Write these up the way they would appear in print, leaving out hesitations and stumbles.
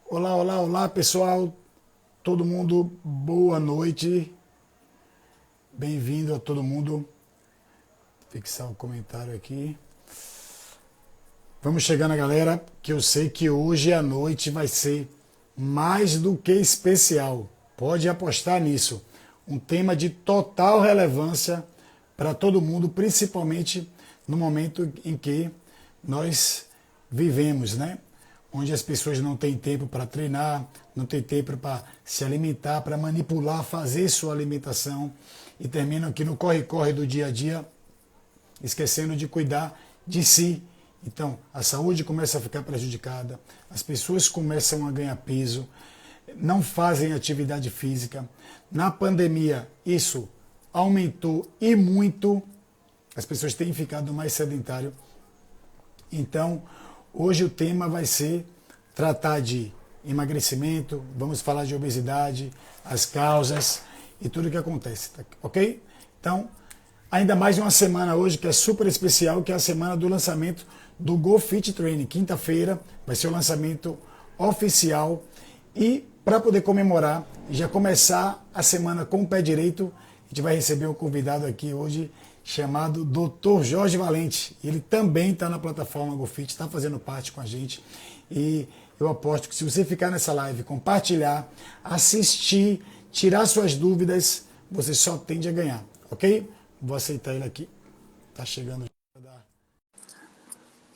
Olá, olá, olá, pessoal. Todo mundo, boa noite. Bem-vindo a todo mundo. Fixar o comentário aqui. Vamos chegando, galera, que eu sei que hoje à noite vai ser mais do que especial. Pode apostar nisso. Um tema de total relevância para todo mundo, principalmente no momento em que nós vivemos, né? Onde as pessoas não têm tempo para treinar, não têm tempo para se alimentar, para manipular, fazer sua alimentação e terminam aqui no corre-corre do dia a dia, esquecendo de cuidar de si. Então, a saúde começa a ficar prejudicada, as pessoas começam a ganhar peso, não fazem atividade física. Na pandemia, isso aumentou e muito, as pessoas têm ficado mais sedentário. Então, hoje o tema vai ser tratar de emagrecimento, vamos falar de obesidade, as causas e tudo o que acontece, tá? Ok? Então, ainda mais uma semana hoje que é super especial, que é a semana do lançamento do Go Fit Training. Quinta-feira vai ser o lançamento oficial e para poder comemorar e já começar a semana com o pé direito, a gente vai receber um convidado aqui hoje chamado Dr. Jorge Valente. Ele também está na plataforma GoFit, está fazendo parte com a gente. E eu aposto que se você ficar nessa live, compartilhar, assistir, tirar suas dúvidas, você só tende a ganhar, ok? Vou aceitar ele aqui. Tá chegando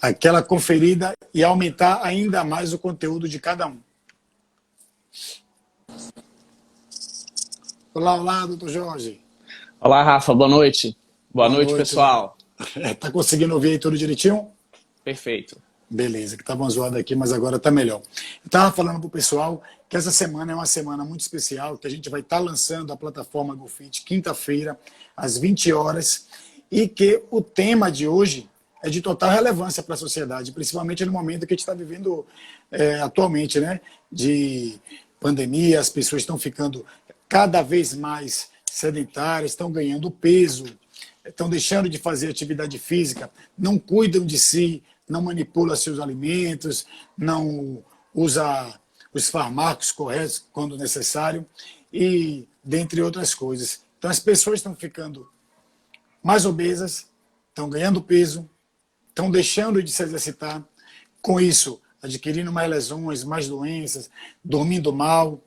aquela conferida e aumentar ainda mais o conteúdo de cada um. Olá, olá, doutor Jorge. Olá, Rafa, boa noite. Boa Boa noite, noite. pessoal. Tá conseguindo ouvir aí tudo direitinho? Perfeito. Beleza, que tava zoado aqui, mas agora tá melhor. Eu tava falando pro pessoal que essa semana é uma semana muito especial, que a gente vai estar lançando a plataforma GoFit quinta-feira, às 20 horas, e que o tema de hoje é de total relevância para a sociedade, principalmente no momento que a gente está vivendo atualmente, né? De pandemia, as pessoas estão ficando cada vez mais sedentárias, estão ganhando peso, estão deixando de fazer atividade física, não cuidam de si, não manipula seus alimentos, não usa os fármacos corretos quando necessário e dentre outras coisas. Então as pessoas estão ficando mais obesas, estão ganhando peso, estão deixando de se exercitar, com isso adquirindo mais lesões, mais doenças, dormindo mal.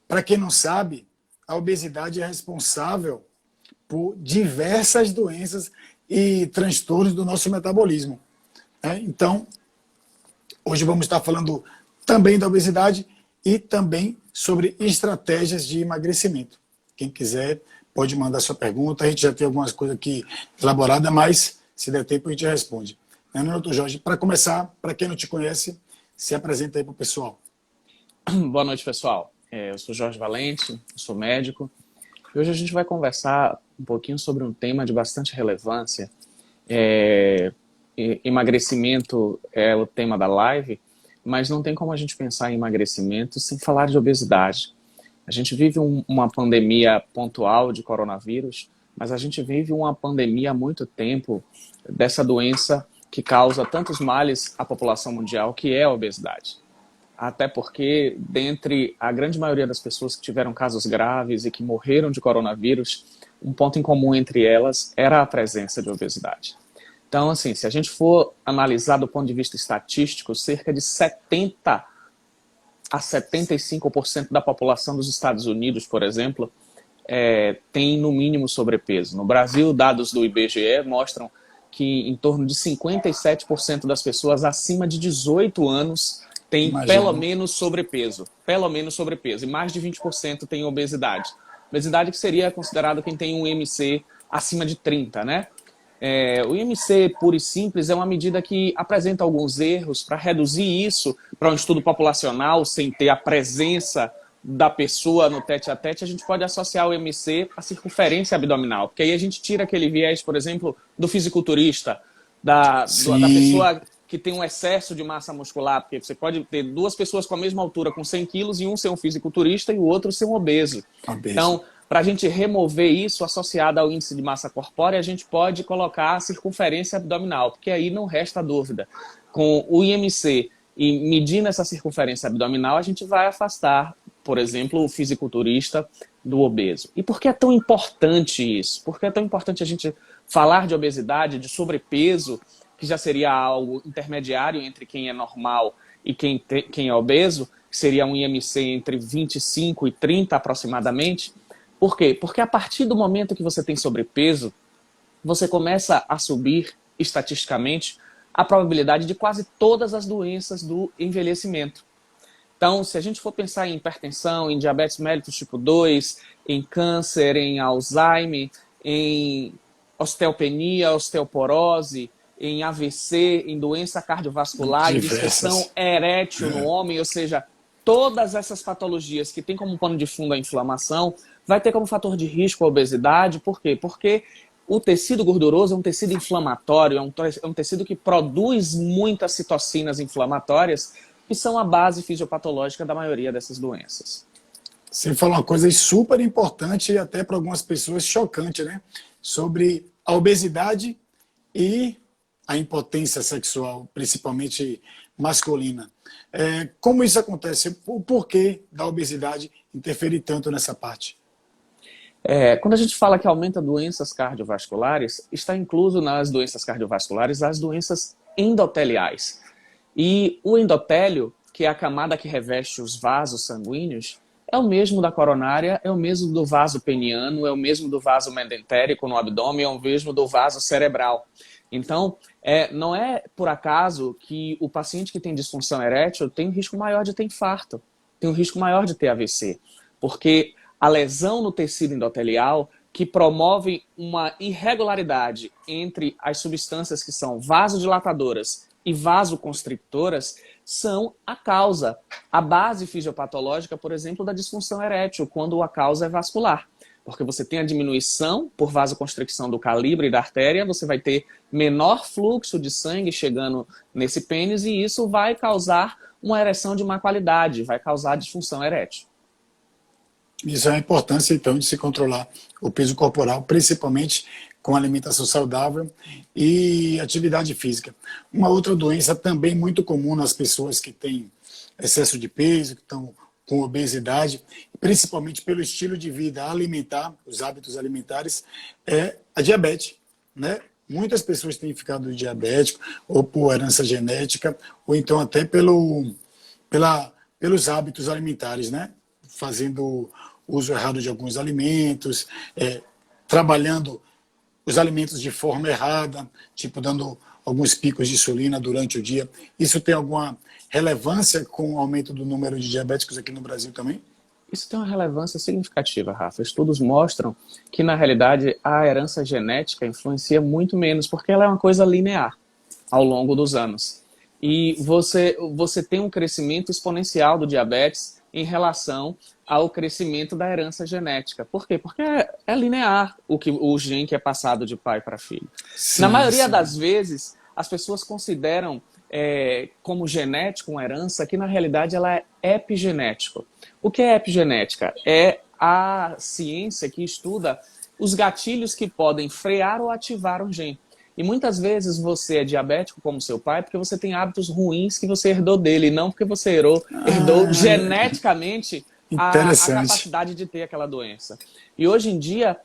Para quem não sabe, a obesidade é responsável por diversas doenças e transtornos do nosso metabolismo. Então, hoje vamos estar falando também da obesidade e também sobre estratégias de emagrecimento. Quem quiser pode mandar sua pergunta, a gente já tem algumas coisas aqui elaboradas, mas se der tempo a gente responde. Não é, doutor Jorge? Para começar, para quem não te conhece, se apresenta aí para o pessoal. Boa noite, pessoal. Eu sou Jorge Valente, sou médico. E hoje a gente vai conversar um pouquinho sobre um tema de bastante relevância. Emagrecimento é o tema da live, mas não tem como a gente pensar em emagrecimento sem falar de obesidade. A gente vive uma pandemia pontual de coronavírus, mas a gente vive uma pandemia há muito tempo dessa doença que causa tantos males à população mundial, que é a obesidade. Até porque, dentre a grande maioria das pessoas que tiveram casos graves e que morreram de coronavírus, um ponto em comum entre elas era a presença de obesidade. Então, assim, se a gente for analisar do ponto de vista estatístico, cerca de 70 a 75% da população dos Estados Unidos, por exemplo, tem no mínimo sobrepeso. No Brasil, dados do IBGE mostram que em torno de 57% das pessoas acima de 18 anos têm pelo menos sobrepeso. Pelo menos sobrepeso. E mais de 20% têm obesidade. Obesidade que seria considerado quem tem um IMC acima de 30, né? O IMC puro e simples é uma medida que apresenta alguns erros. Para reduzir isso para um estudo populacional, sem ter a presença da pessoa no tete-a-tete, a gente pode associar o IMC à circunferência abdominal, porque aí a gente tira aquele viés, por exemplo, do fisiculturista, da pessoa que tem um excesso de massa muscular, porque você pode ter duas pessoas com a mesma altura, com 100 quilos, e um ser um fisiculturista e o outro ser um obeso. Então, para a gente remover isso associado ao índice de massa corpórea, a gente pode colocar a circunferência abdominal, porque aí não resta dúvida. Com o IMC e medindo essa circunferência abdominal, a gente vai afastar, por exemplo, o fisiculturista do obeso. E por que é tão importante isso? Por que é tão importante a gente falar de obesidade, de sobrepeso, que já seria algo intermediário entre quem é normal e quem é obeso, que seria um IMC entre 25 e 30 aproximadamente? Por quê? Porque a partir do momento que você tem sobrepeso, você começa a subir, estatisticamente, a probabilidade de quase todas as doenças do envelhecimento. Então, se a gente for pensar em hipertensão, em diabetes mellitus tipo 2, em câncer, em Alzheimer, em osteopenia, osteoporose, em AVC, em doença cardiovascular, em disfunção erétil no homem, ou seja, todas essas patologias que têm como pano de fundo a inflamação, vai ter como fator de risco a obesidade. Por quê? Porque o tecido gorduroso é um tecido inflamatório, é um tecido que produz muitas citocinas inflamatórias, que são a base fisiopatológica da maioria dessas doenças. Você falou uma coisa super importante e até para algumas pessoas chocante, né? Sobre a obesidade e a impotência sexual, principalmente masculina. Como isso acontece? O porquê da obesidade interferir tanto nessa parte? Quando a gente fala que aumenta doenças cardiovasculares, está incluso nas doenças cardiovasculares as doenças endoteliais. E o endotélio, que é a camada que reveste os vasos sanguíneos, é o mesmo da coronária, é o mesmo do vaso peniano, é o mesmo do vaso mesentérico no abdômen, é o mesmo do vaso cerebral. Então, não é por acaso que o paciente que tem disfunção erétil tem um risco maior de ter infarto, tem um risco maior de ter AVC, porque a lesão no tecido endotelial que promove uma irregularidade entre as substâncias que são vasodilatadoras e vasoconstrictoras são a causa, a base fisiopatológica, por exemplo, da disfunção erétil, quando a causa é vascular. Porque você tem a diminuição por vasoconstricção do calibre da artéria, você vai ter menor fluxo de sangue chegando nesse pênis e isso vai causar uma ereção de má qualidade, vai causar disfunção erétil. Isso é a importância, então, de se controlar o peso corporal, principalmente com alimentação saudável e atividade física. Uma outra doença também muito comum nas pessoas que têm excesso de peso, que estão com obesidade, principalmente pelo estilo de vida alimentar, os hábitos alimentares, é a diabetes, né? Muitas pessoas têm ficado diabético, ou por herança genética, ou então até pelos hábitos alimentares, né? Fazendo uso errado de alguns alimentos, trabalhando os alimentos de forma errada, tipo dando alguns picos de insulina durante o dia. Isso tem alguma relevância com o aumento do número de diabéticos aqui no Brasil também? Isso tem uma relevância significativa, Rafa. Estudos mostram que, na realidade, a herança genética influencia muito menos, porque ela é uma coisa linear ao longo dos anos. E você tem um crescimento exponencial do diabetes em relação ao crescimento da herança genética. Por quê? Porque é linear o gene que é passado de pai para filho. Sim, na maioria das vezes, as pessoas consideram como genético uma herança que, na realidade, ela é epigenética. O que é epigenética? É a ciência que estuda os gatilhos que podem frear ou ativar um gene. E muitas vezes você é diabético como seu pai porque você tem hábitos ruins que você herdou dele, não porque você herdou geneticamente a capacidade de ter aquela doença. E hoje em dia,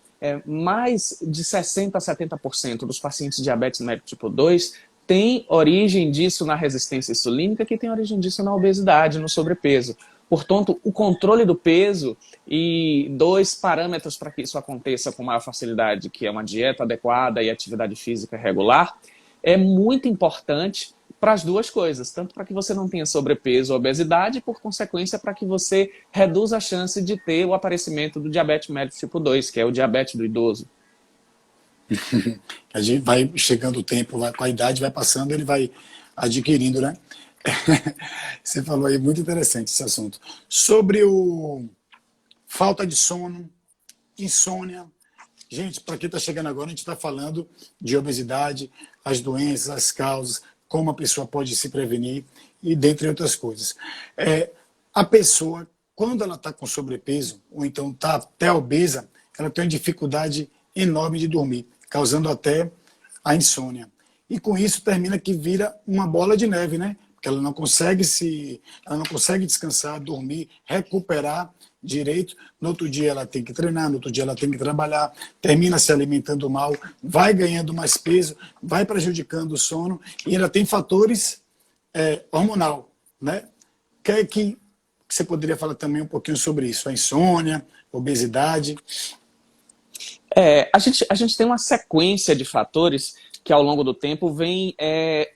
mais de 60% a 70% dos pacientes de diabetes mellitus tipo 2 tem origem disso na resistência insulínica, que tem origem disso na obesidade, no sobrepeso. Portanto, o controle do peso e 2 parâmetros para que isso aconteça com maior facilidade, que é uma dieta adequada e atividade física regular, é muito importante para as duas coisas, tanto para que você não tenha sobrepeso ou obesidade, e por consequência para que você reduza a chance de ter o aparecimento do diabetes mellitus tipo 2, que é o diabetes do idoso. A gente vai chegando o tempo, com a idade vai passando, ele vai adquirindo, né? Você falou aí, muito interessante esse assunto. Sobre falta de sono, insônia. Gente, para quem está chegando agora, a gente está falando de obesidade, as doenças, as causas, como a pessoa pode se prevenir e dentre outras coisas. A pessoa, quando ela está com sobrepeso, ou então está até obesa, ela tem uma dificuldade enorme de dormir, causando até a insônia. E com isso termina que vira uma bola de neve, né? Porque ela não consegue descansar, dormir, recuperar direito. No outro dia ela tem que treinar, no outro dia ela tem que trabalhar, termina se alimentando mal, vai ganhando mais peso, vai prejudicando o sono e ainda tem fatores hormonal, né? Que você poderia falar também um pouquinho sobre isso? A insônia, obesidade. A gente tem uma sequência de fatores que ao longo do tempo vem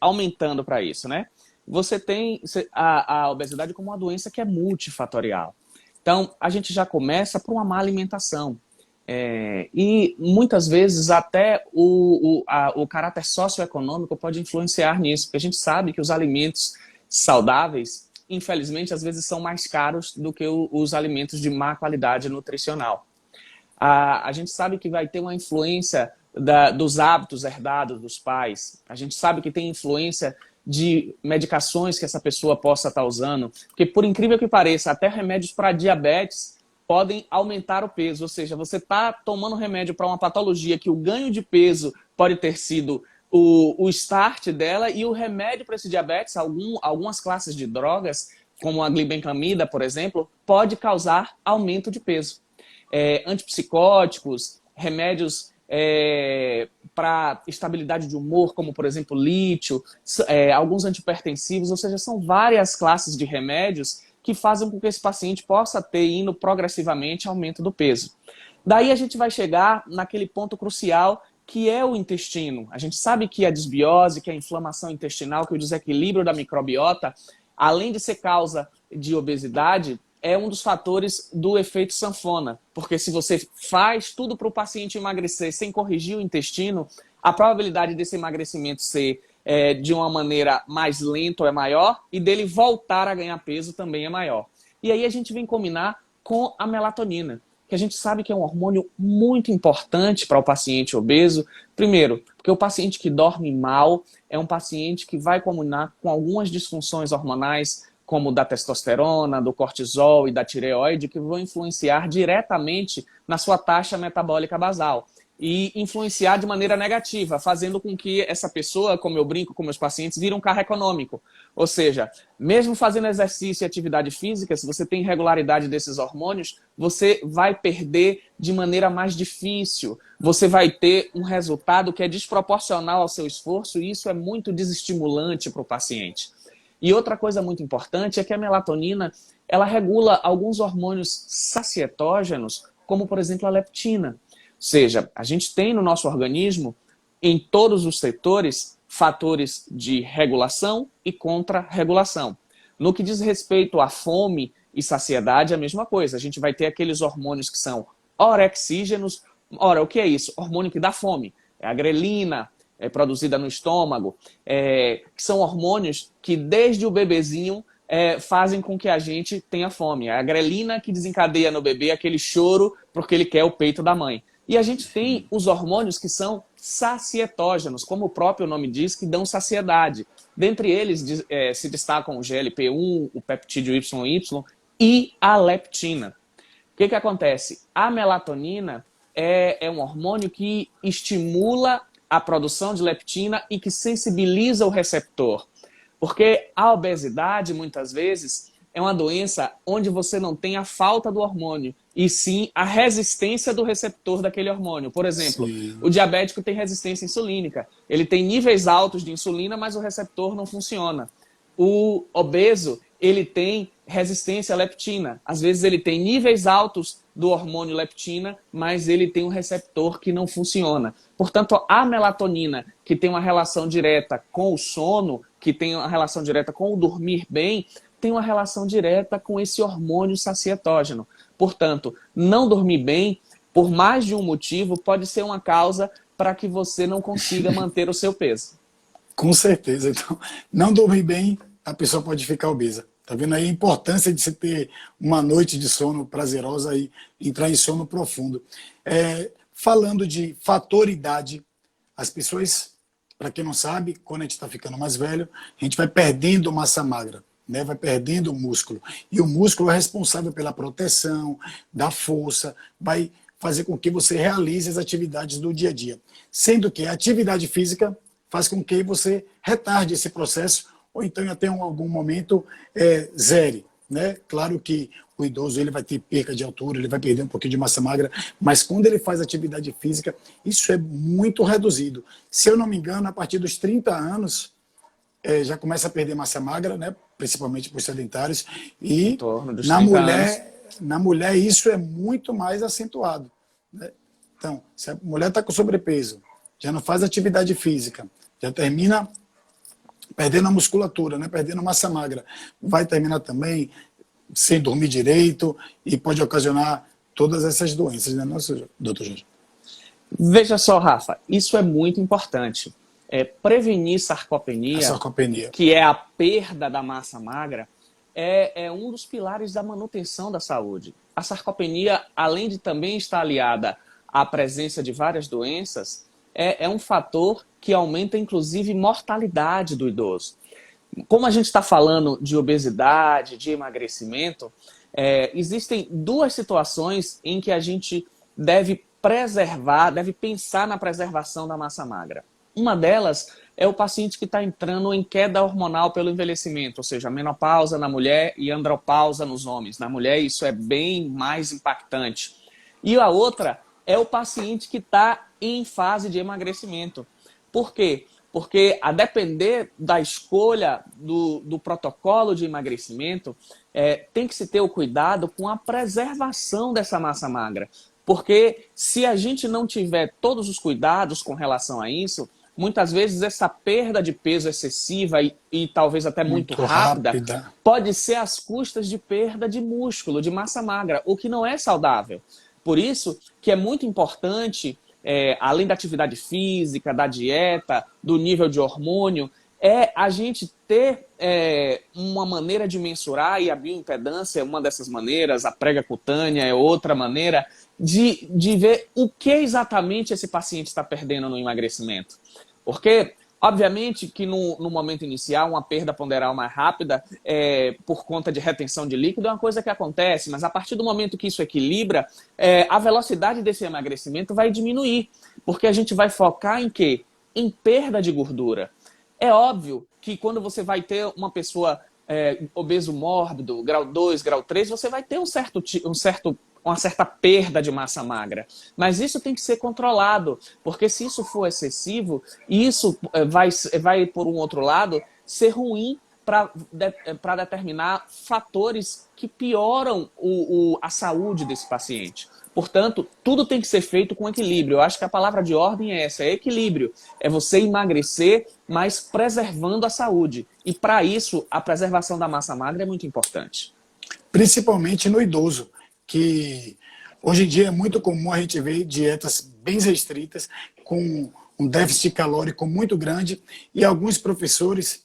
aumentando para isso, né? Você tem a obesidade como uma doença que é multifatorial. Então, a gente já começa por uma má alimentação. E muitas vezes até o caráter socioeconômico pode influenciar nisso, porque a gente sabe que os alimentos saudáveis, infelizmente, às vezes são mais caros do que os alimentos de má qualidade nutricional. A gente sabe que vai ter uma influência dos hábitos herdados dos pais. A gente sabe que tem influência de medicações que essa pessoa possa estar usando. Porque, por incrível que pareça, até remédios para diabetes podem aumentar o peso. Ou seja, você está tomando remédio para uma patologia que o ganho de peso pode ter sido o start dela, e o remédio para esse diabetes, algumas classes de drogas, como a glibenclamida, por exemplo, pode causar aumento de peso. Antipsicóticos, remédios para estabilidade de humor, como por exemplo lítio, alguns antipertensivos, ou seja, são várias classes de remédios que fazem com que esse paciente possa ter, indo progressivamente, aumento do peso. Daí a gente vai chegar naquele ponto crucial que é o intestino. A gente sabe que a desbiose, que a inflamação intestinal, que o desequilíbrio da microbiota, além de ser causa de obesidade, é um dos fatores do efeito sanfona. Porque se você faz tudo para o paciente emagrecer sem corrigir o intestino, a probabilidade desse emagrecimento ser de uma maneira mais lenta é maior, e dele voltar a ganhar peso também é maior. E aí a gente vem combinar com a melatonina, que a gente sabe que é um hormônio muito importante para o paciente obeso. Primeiro, porque o paciente que dorme mal é um paciente que vai combinar com algumas disfunções hormonais, como da testosterona, do cortisol e da tireoide, que vão influenciar diretamente na sua taxa metabólica basal e influenciar de maneira negativa, fazendo com que essa pessoa, como eu brinco com meus pacientes, vire um carro econômico. Ou seja, mesmo fazendo exercício e atividade física, se você tem irregularidade desses hormônios, você vai perder de maneira mais difícil. Você vai ter um resultado que é desproporcional ao seu esforço, e isso é muito desestimulante para o paciente. E outra coisa muito importante é que a melatonina, ela regula alguns hormônios sacietógenos, como por exemplo a leptina. Ou seja, a gente tem no nosso organismo, em todos os setores, fatores de regulação e contra-regulação. No que diz respeito à fome e saciedade, é a mesma coisa. A gente vai ter aqueles hormônios que são orexígenos. Ora, o que é isso? Hormônio que dá fome. É a grelina, produzida no estômago, que são hormônios que desde o bebezinho fazem com que a gente tenha fome. É a grelina que desencadeia no bebê aquele choro porque ele quer o peito da mãe. E a gente tem os hormônios que são sacietógenos, como o próprio nome diz, que dão saciedade. Dentre eles se destacam o GLP-1, o peptídeo YY e a leptina. O que acontece? A melatonina é um hormônio que estimula a produção de leptina e que sensibiliza o receptor. Porque a obesidade, muitas vezes, é uma doença onde você não tem a falta do hormônio, e sim a resistência do receptor daquele hormônio. Por exemplo, o diabético tem resistência insulínica. Ele tem níveis altos de insulina, mas o receptor não funciona. O obeso, ele tem resistência à leptina. Às vezes ele tem níveis altos do hormônio leptina, mas ele tem um receptor que não funciona. Portanto, a melatonina, que tem uma relação direta com o sono, que tem uma relação direta com o dormir bem, tem uma relação direta com esse hormônio sacietógeno. Portanto, não dormir bem, por mais de um motivo, pode ser uma causa para que você não consiga manter o seu peso. Com certeza. Então, não dormir bem, a pessoa pode ficar obesa. Tá vendo aí a importância de você ter uma noite de sono prazerosa e entrar em sono profundo. Falando de fator idade, as pessoas, para quem não sabe, quando a gente está ficando mais velho, a gente vai perdendo massa magra, né? Vai perdendo músculo. E o músculo é responsável pela proteção, da força, vai fazer com que você realize as atividades do dia a dia. Sendo que a atividade física faz com que você retarde esse processo ou então até algum momento zere. Né? Claro que o idoso ele vai ter perca de altura, ele vai perder um pouquinho de massa magra, mas quando ele faz atividade física, isso é muito reduzido. Se eu não me engano, a partir dos 30 anos, já começa a perder massa magra, né? Principalmente para os sedentários, Em e torno dos 30 anos. na mulher isso é muito mais acentuado. Né? Então, se a mulher está com sobrepeso, já não faz atividade física, já termina perdendo a musculatura, né? Perdendo massa magra, vai terminar também sem dormir direito e pode ocasionar todas essas doenças, né, nosso doutor Jorge? Veja só, Rafa, isso é muito importante. Prevenir A sarcopenia, sarcopenia. que é a perda da massa magra, é um dos pilares da manutenção da saúde. A sarcopenia, além de também estar aliada à presença de várias doenças, é um fator que aumenta, inclusive, mortalidade do idoso. Como a gente está falando de obesidade, de emagrecimento, existem duas situações em que a gente deve preservar, deve pensar na preservação da massa magra. Uma delas é o paciente que está entrando em queda hormonal pelo envelhecimento, ou seja, menopausa na mulher e andropausa nos homens. Na mulher isso é bem mais impactante. E a outra é o paciente que está em fase de emagrecimento. Por quê? Porque a depender da escolha do protocolo de emagrecimento, tem que se ter o cuidado com a preservação dessa massa magra. Porque se a gente não tiver todos os cuidados com relação a isso, muitas vezes essa perda de peso excessiva e talvez até muito rápida pode ser às custas de perda de músculo, de massa magra, o que não é saudável. Por isso que é muito importante, além da atividade física, da dieta, do nível de hormônio, a gente ter uma maneira de mensurar, e a bioimpedância é uma dessas maneiras, a prega cutânea é outra maneira, de ver o que exatamente esse paciente está perdendo no emagrecimento. Porque, obviamente, que no momento inicial, uma perda ponderal mais rápida, por conta de retenção de líquido, é uma coisa que acontece, mas a partir do momento que isso equilibra, a velocidade desse emagrecimento vai diminuir, porque a gente vai focar em quê? Em perda de gordura. É óbvio que quando você vai ter uma pessoa obeso mórbido, grau 2, grau 3, você vai ter uma certa perda de massa magra. Mas isso tem que ser controlado, porque se isso for excessivo, isso vai por um outro lado, ser ruim para determinar fatores que pioram a saúde desse paciente. Portanto, tudo tem que ser feito com equilíbrio. Eu acho que a palavra de ordem é essa, é equilíbrio. É você emagrecer, mas preservando a saúde. E para isso, a preservação da massa magra é muito importante. Principalmente no idoso, que hoje em dia é muito comum a gente ver dietas bem restritas, com um déficit calórico muito grande, e alguns professores,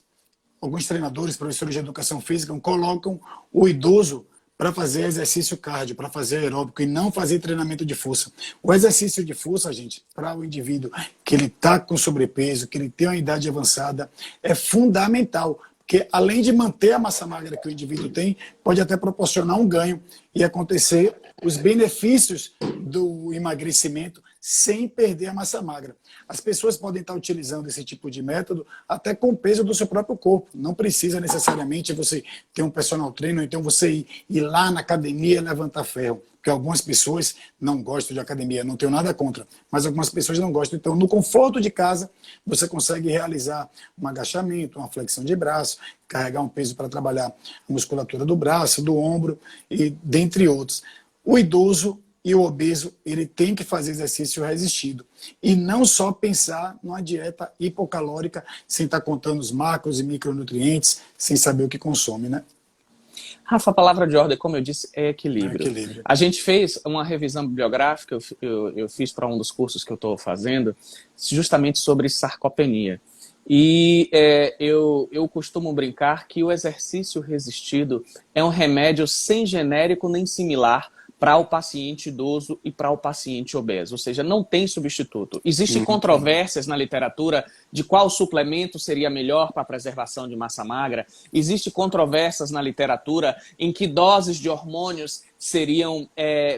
alguns treinadores, professores de educação física, colocam o idoso para fazer exercício cardio, para fazer aeróbico e não fazer treinamento de força. O exercício de força, gente, para o indivíduo que ele está com sobrepeso, que ele tem uma idade avançada, é fundamental, porque além de manter a massa magra que o indivíduo tem, pode até proporcionar um ganho e acontecer os benefícios do emagrecimento sem perder a massa magra. As pessoas podem estar utilizando esse tipo de método até com o peso do seu próprio corpo. Não precisa necessariamente você ter um personal trainer, então você ir lá na academia e levantar ferro. Porque algumas pessoas não gostam de academia, não tenho nada contra, mas algumas pessoas não gostam. Então, no conforto de casa, você consegue realizar um agachamento, uma flexão de braço, carregar um peso para trabalhar a musculatura do braço, do ombro, e dentre outros. O idoso e o obeso, ele tem que fazer exercício resistido. E não só pensar numa dieta hipocalórica, sem estar contando os macros e micronutrientes, sem saber o que consome, né? Rafa, a palavra de ordem, como eu disse, é equilíbrio. Equilíbrio. A gente fez uma revisão bibliográfica, eu fiz para um dos cursos que eu estou fazendo, justamente sobre sarcopenia. E eu costumo brincar que o exercício resistido é um remédio sem genérico nem similar para o paciente idoso e para o paciente obeso, ou seja, não tem substituto. Existem controvérsias na literatura de qual suplemento seria melhor para a preservação de massa magra. Existem controvérsias na literatura em que doses de hormônios seriam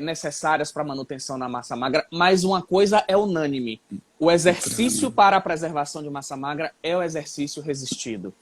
necessárias para a manutenção da massa magra, mas uma coisa é unânime. O exercício para a preservação de massa magra é o exercício resistido.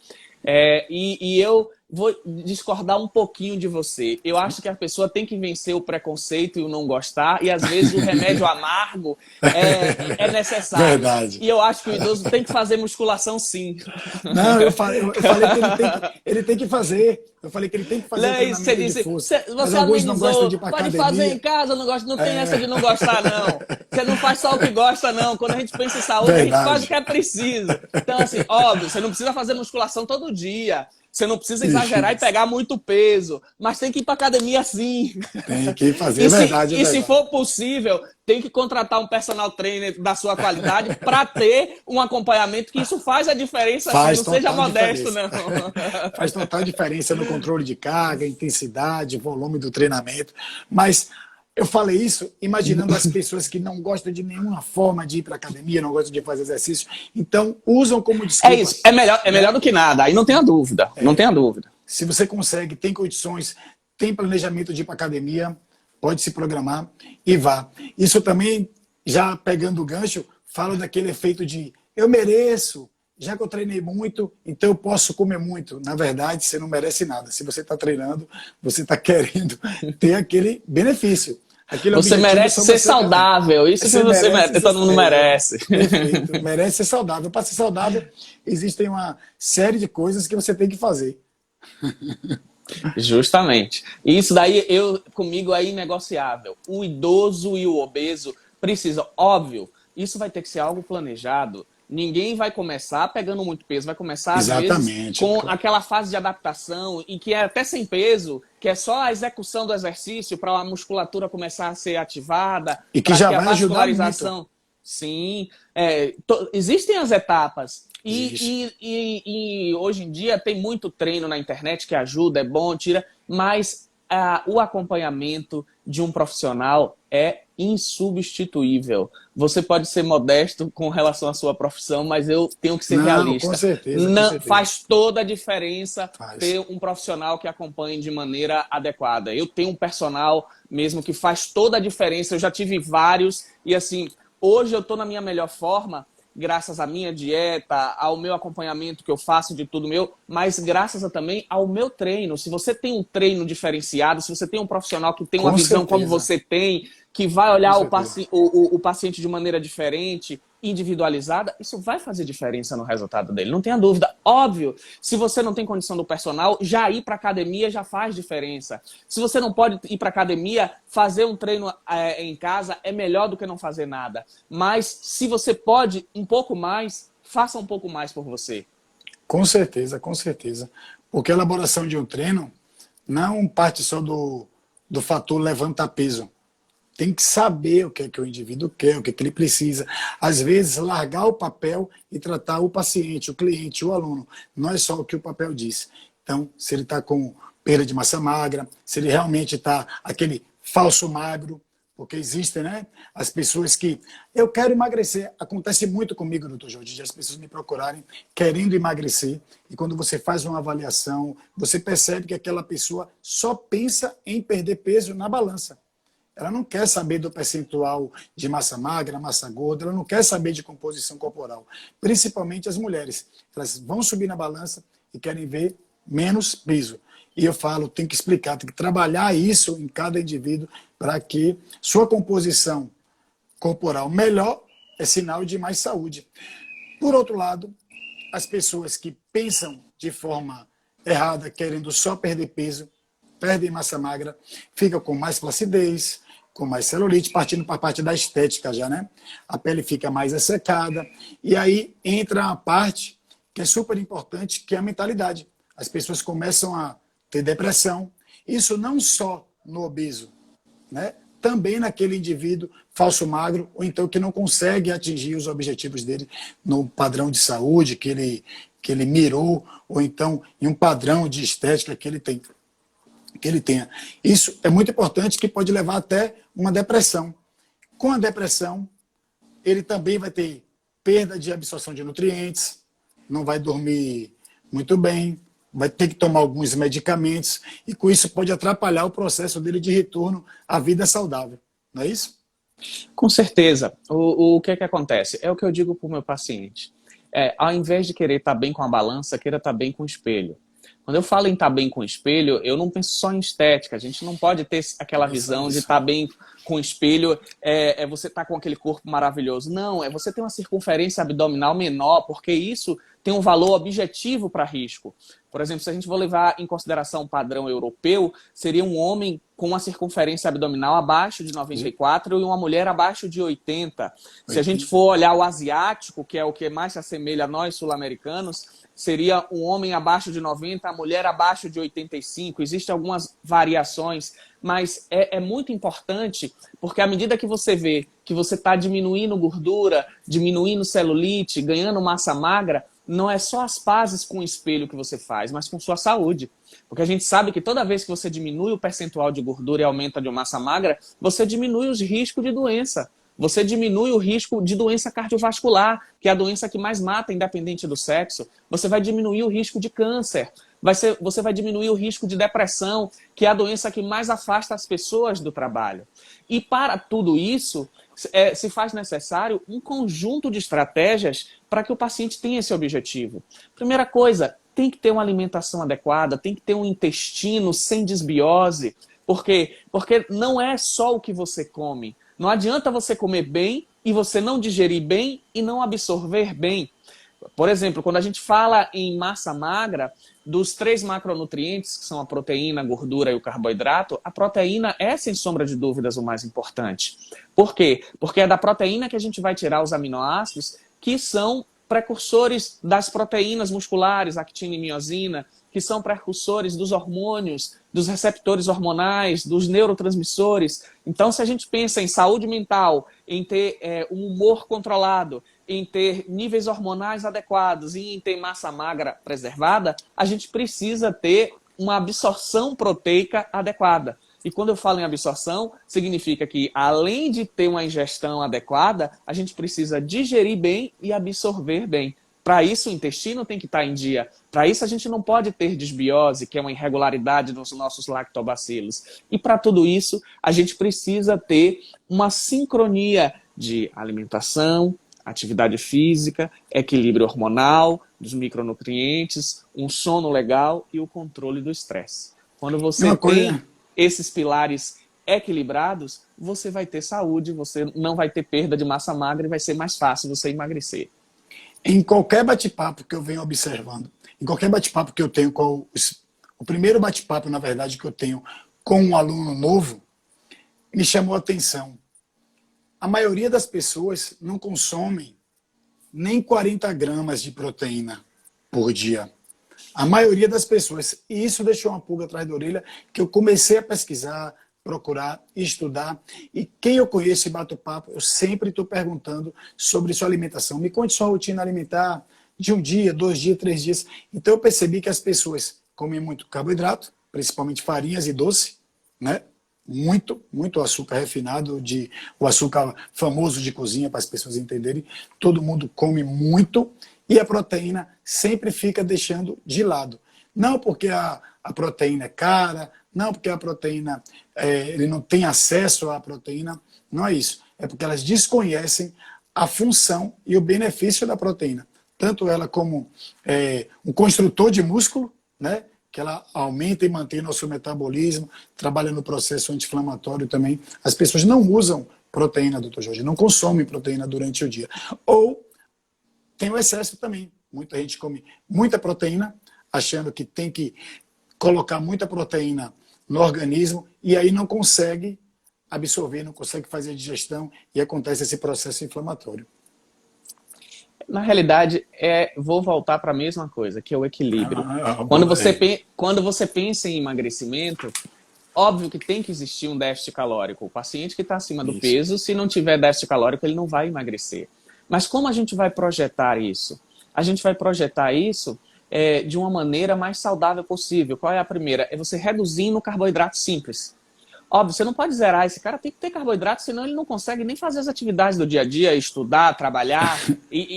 E eu vou discordar um pouquinho de você. Eu acho que a pessoa tem que vencer o preconceito e o não gostar, e às vezes o remédio amargo é necessário. Verdade. E eu acho que o idoso tem que fazer musculação sim. Não, eu falei que ele tem que fazer. Eu falei que ele tem que fazer um Você treinamento de disse, força. Mas você alguns não gostam de amenizou, ir para pode fazer em academia. casa, não, gosta, não tem essa de não gostar, não. Você não faz só o que gosta, não. Quando a gente pensa em saúde, a gente faz o que Verdade. é preciso. Então, assim, óbvio, você não precisa fazer musculação todo dia. Você não precisa exagerar e Isso. pegar muito peso, mas tem que ir para academia sim. Tem que fazer. É E se, verdade, é e se verdade. for possível, tem que contratar um personal trainer da sua qualidade para ter um acompanhamento, que isso faz a diferença, assim, Faz não seja total modesto, diferença. não. Faz total diferença no controle de carga, intensidade, volume do treinamento. Mas eu falei isso imaginando as pessoas que não gostam de nenhuma forma de ir para a academia, não gostam de fazer exercício, então usam como É desculpa, isso, é melhor né? do que nada, aí não tenha dúvida, não tenha dúvida. Se você consegue, tem condições, tem planejamento de ir para academia, pode se programar e vá. Isso também, já pegando o gancho, fala daquele efeito de eu mereço, já que eu treinei muito, então eu posso comer muito. Na verdade, você não merece nada. Se você está treinando, você está querendo ter aquele benefício. Aquele Você objetivo merece só ser você até lá. saudável, isso que Você você merece merece, ser, todo mundo merece. perfeito, merece ser saudável. Para ser saudável, existem uma série de coisas que você tem que fazer. Justamente. E isso daí, comigo é inegociável. O idoso e o obeso precisam, óbvio, isso vai ter que ser algo planejado. Ninguém vai começar pegando muito peso, vai começar, às vezes, Exatamente. com aquela fase de adaptação, e que é até sem peso, que é só a execução do exercício para a musculatura começar a ser ativada, E que para já que a vai ajudar muito. vascularização. Sim, existem as etapas. Existe. E hoje em dia tem muito treino na internet que ajuda, é bom, tira, mas o acompanhamento de um profissional é insubstituível. Você pode ser modesto com relação à sua profissão, mas eu tenho que ser Não, com realista. certeza, com Não, certeza. faz toda a diferença Faz. ter um profissional que acompanhe de maneira adequada. Eu tenho um personal mesmo que faz toda a diferença. Eu já tive vários e assim, hoje eu estou na minha melhor forma graças à minha dieta, ao meu acompanhamento que eu faço de tudo meu, mas graças também ao meu treino. Se você tem um treino diferenciado, se você tem um profissional que tem uma Com visão como certeza. você tem, que vai Com olhar certeza. o paciente de maneira diferente, individualizada, isso vai fazer diferença no resultado dele, não tenha dúvida. Óbvio, se você não tem condição do personal, já ir para academia já faz diferença. Se você não pode ir para academia, fazer um treino em casa é melhor do que não fazer nada. Mas se você pode um pouco mais, faça um pouco mais por você. Com certeza, com certeza. Porque a elaboração de um treino não parte só do fator levantar peso. Tem que saber o que é que o indivíduo quer, o que é que ele precisa. Às vezes, largar o papel e tratar o paciente, o cliente, o aluno. Não é só o que o papel diz. Então, se ele está com perda de massa magra, se ele realmente está aquele falso magro, porque existem, né, as pessoas que... Eu quero emagrecer. Acontece muito comigo, doutor Jorge, de as pessoas me procurarem querendo emagrecer. E quando você faz uma avaliação, você percebe que aquela pessoa só pensa em perder peso na balança. Ela não quer saber do percentual de massa magra, massa gorda, ela não quer saber de composição corporal. Principalmente as mulheres. Elas vão subir na balança e querem ver menos peso. E eu falo, tem que explicar, tem que trabalhar isso em cada indivíduo para que sua composição corporal melhor é sinal de mais saúde. Por outro lado, as pessoas que pensam de forma errada, querendo só perder peso, perdem massa magra, ficam com mais flacidez, com mais celulite, partindo para a parte da estética já, né? A pele fica mais ressecada. E aí entra a parte que é super importante, que é a mentalidade. As pessoas começam a ter depressão. Isso não só no obeso, né? Também naquele indivíduo falso magro, ou então que não consegue atingir os objetivos dele no padrão de saúde que ele mirou, ou então em um padrão de estética que ele tem. Que ele tenha. Isso é muito importante, que pode levar até uma depressão. Com a depressão, ele também vai ter perda de absorção de nutrientes, não vai dormir muito bem, vai ter que tomar alguns medicamentos, e com isso pode atrapalhar o processo dele de retorno à vida saudável. Não é isso? Com certeza. O que é que acontece? É o que eu digo para o meu paciente. ao invés de querer estar bem com a balança, queira estar bem com o espelho. Quando eu falo em estar bem com o espelho, eu não penso só em estética. A gente não pode ter aquela visão de estar bem com o espelho, você estar com aquele corpo maravilhoso. Não, é você ter uma circunferência abdominal menor, porque isso tem um valor objetivo para risco. Por exemplo, se a gente for levar em consideração o padrão europeu, seria um homem com uma circunferência abdominal abaixo de 94 e uma mulher abaixo de 80. Se a gente for olhar o asiático, que é o que mais se assemelha a nós sul-americanos, seria um homem abaixo de 90, a mulher abaixo de 85. Existem algumas variações, mas é muito importante, porque à medida que você vê que você está diminuindo gordura, diminuindo celulite, ganhando massa magra, não é só as pazes com o espelho que você faz, mas com sua saúde. Porque a gente sabe que toda vez que você diminui o percentual de gordura e aumenta de massa magra, você diminui os riscos de doença. Você diminui o risco de doença cardiovascular, que é a doença que mais mata, independente do sexo. Você vai diminuir o risco de câncer. Você vai diminuir o risco de depressão, que é a doença que mais afasta as pessoas do trabalho. E para tudo isso, se faz necessário um conjunto de estratégias para que o paciente tenha esse objetivo. Primeira coisa, tem que ter uma alimentação adequada, tem que ter um intestino sem desbiose. Por quê? Porque não é só o que você come. Não adianta você comer bem e você não digerir bem e não absorver bem. Por exemplo, quando a gente fala em massa magra, dos 3 macronutrientes, que são a proteína, a gordura e o carboidrato, a proteína é, sem sombra de dúvidas, o mais importante. Por quê? Porque é da proteína que a gente vai tirar os aminoácidos, que são precursores das proteínas musculares, actina e miosina, que são precursores dos hormônios, dos receptores hormonais, dos neurotransmissores. Então, se a gente pensa em saúde mental, em ter um humor controlado, em ter níveis hormonais adequados e em ter massa magra preservada, a gente precisa ter uma absorção proteica adequada. E quando eu falo em absorção, significa que, além de ter uma ingestão adequada, a gente precisa digerir bem e absorver bem. Para isso, o intestino tem que estar em dia. Para isso, a gente não pode ter desbiose, que é uma irregularidade nos nossos lactobacilos. E para tudo isso, a gente precisa ter uma sincronia de alimentação, atividade física, equilíbrio hormonal, dos micronutrientes, um sono legal e o controle do estresse. Quando você tem esses pilares equilibrados, você vai ter saúde, você não vai ter perda de massa magra e vai ser mais fácil você emagrecer. Em qualquer bate-papo que eu venho observando, em qualquer bate-papo que eu tenho com o primeiro bate-papo, na verdade, que eu tenho com um aluno novo, me chamou a atenção. A maioria das pessoas não consomem nem 40 gramas de proteína por dia. A maioria das pessoas. E isso deixou uma pulga atrás da orelha, que eu comecei a pesquisar, procurar, estudar. E quem eu conheço e bato papo, eu sempre estou perguntando sobre sua alimentação. Me conte sua rotina alimentar de 1 dia, 2 dias, 3 dias. Então eu percebi que as pessoas comem muito carboidrato, principalmente farinhas e doce, né? Muito açúcar refinado, o açúcar famoso de cozinha, para as pessoas entenderem. Todo mundo come muito e a proteína sempre fica deixando de lado. Não porque a proteína é cara, não porque a proteína, ele não tem acesso à proteína, não é isso. É porque elas desconhecem a função e o benefício da proteína. Tanto ela como um construtor de músculo, né? Que ela aumenta e mantém nosso metabolismo, trabalha no processo anti-inflamatório também. As pessoas não usam proteína, doutor Jorge, não consomem proteína durante o dia. Ou tem o excesso também. Muita gente come muita proteína, achando que tem que colocar muita proteína no organismo e aí não consegue absorver, não consegue fazer a digestão e acontece esse processo inflamatório. Na realidade, vou voltar para a mesma coisa, que é o equilíbrio. Quando você pensa em emagrecimento, óbvio que tem que existir um déficit calórico. O paciente que está acima do peso, se não tiver déficit calórico, ele não vai emagrecer. Mas como a gente vai projetar isso? A gente vai projetar isso de uma maneira mais saudável possível. Qual é a primeira? É você reduzindo o carboidrato simples. Óbvio, você não pode zerar. Esse cara tem que ter carboidrato, senão ele não consegue nem fazer as atividades do dia a dia, estudar, trabalhar.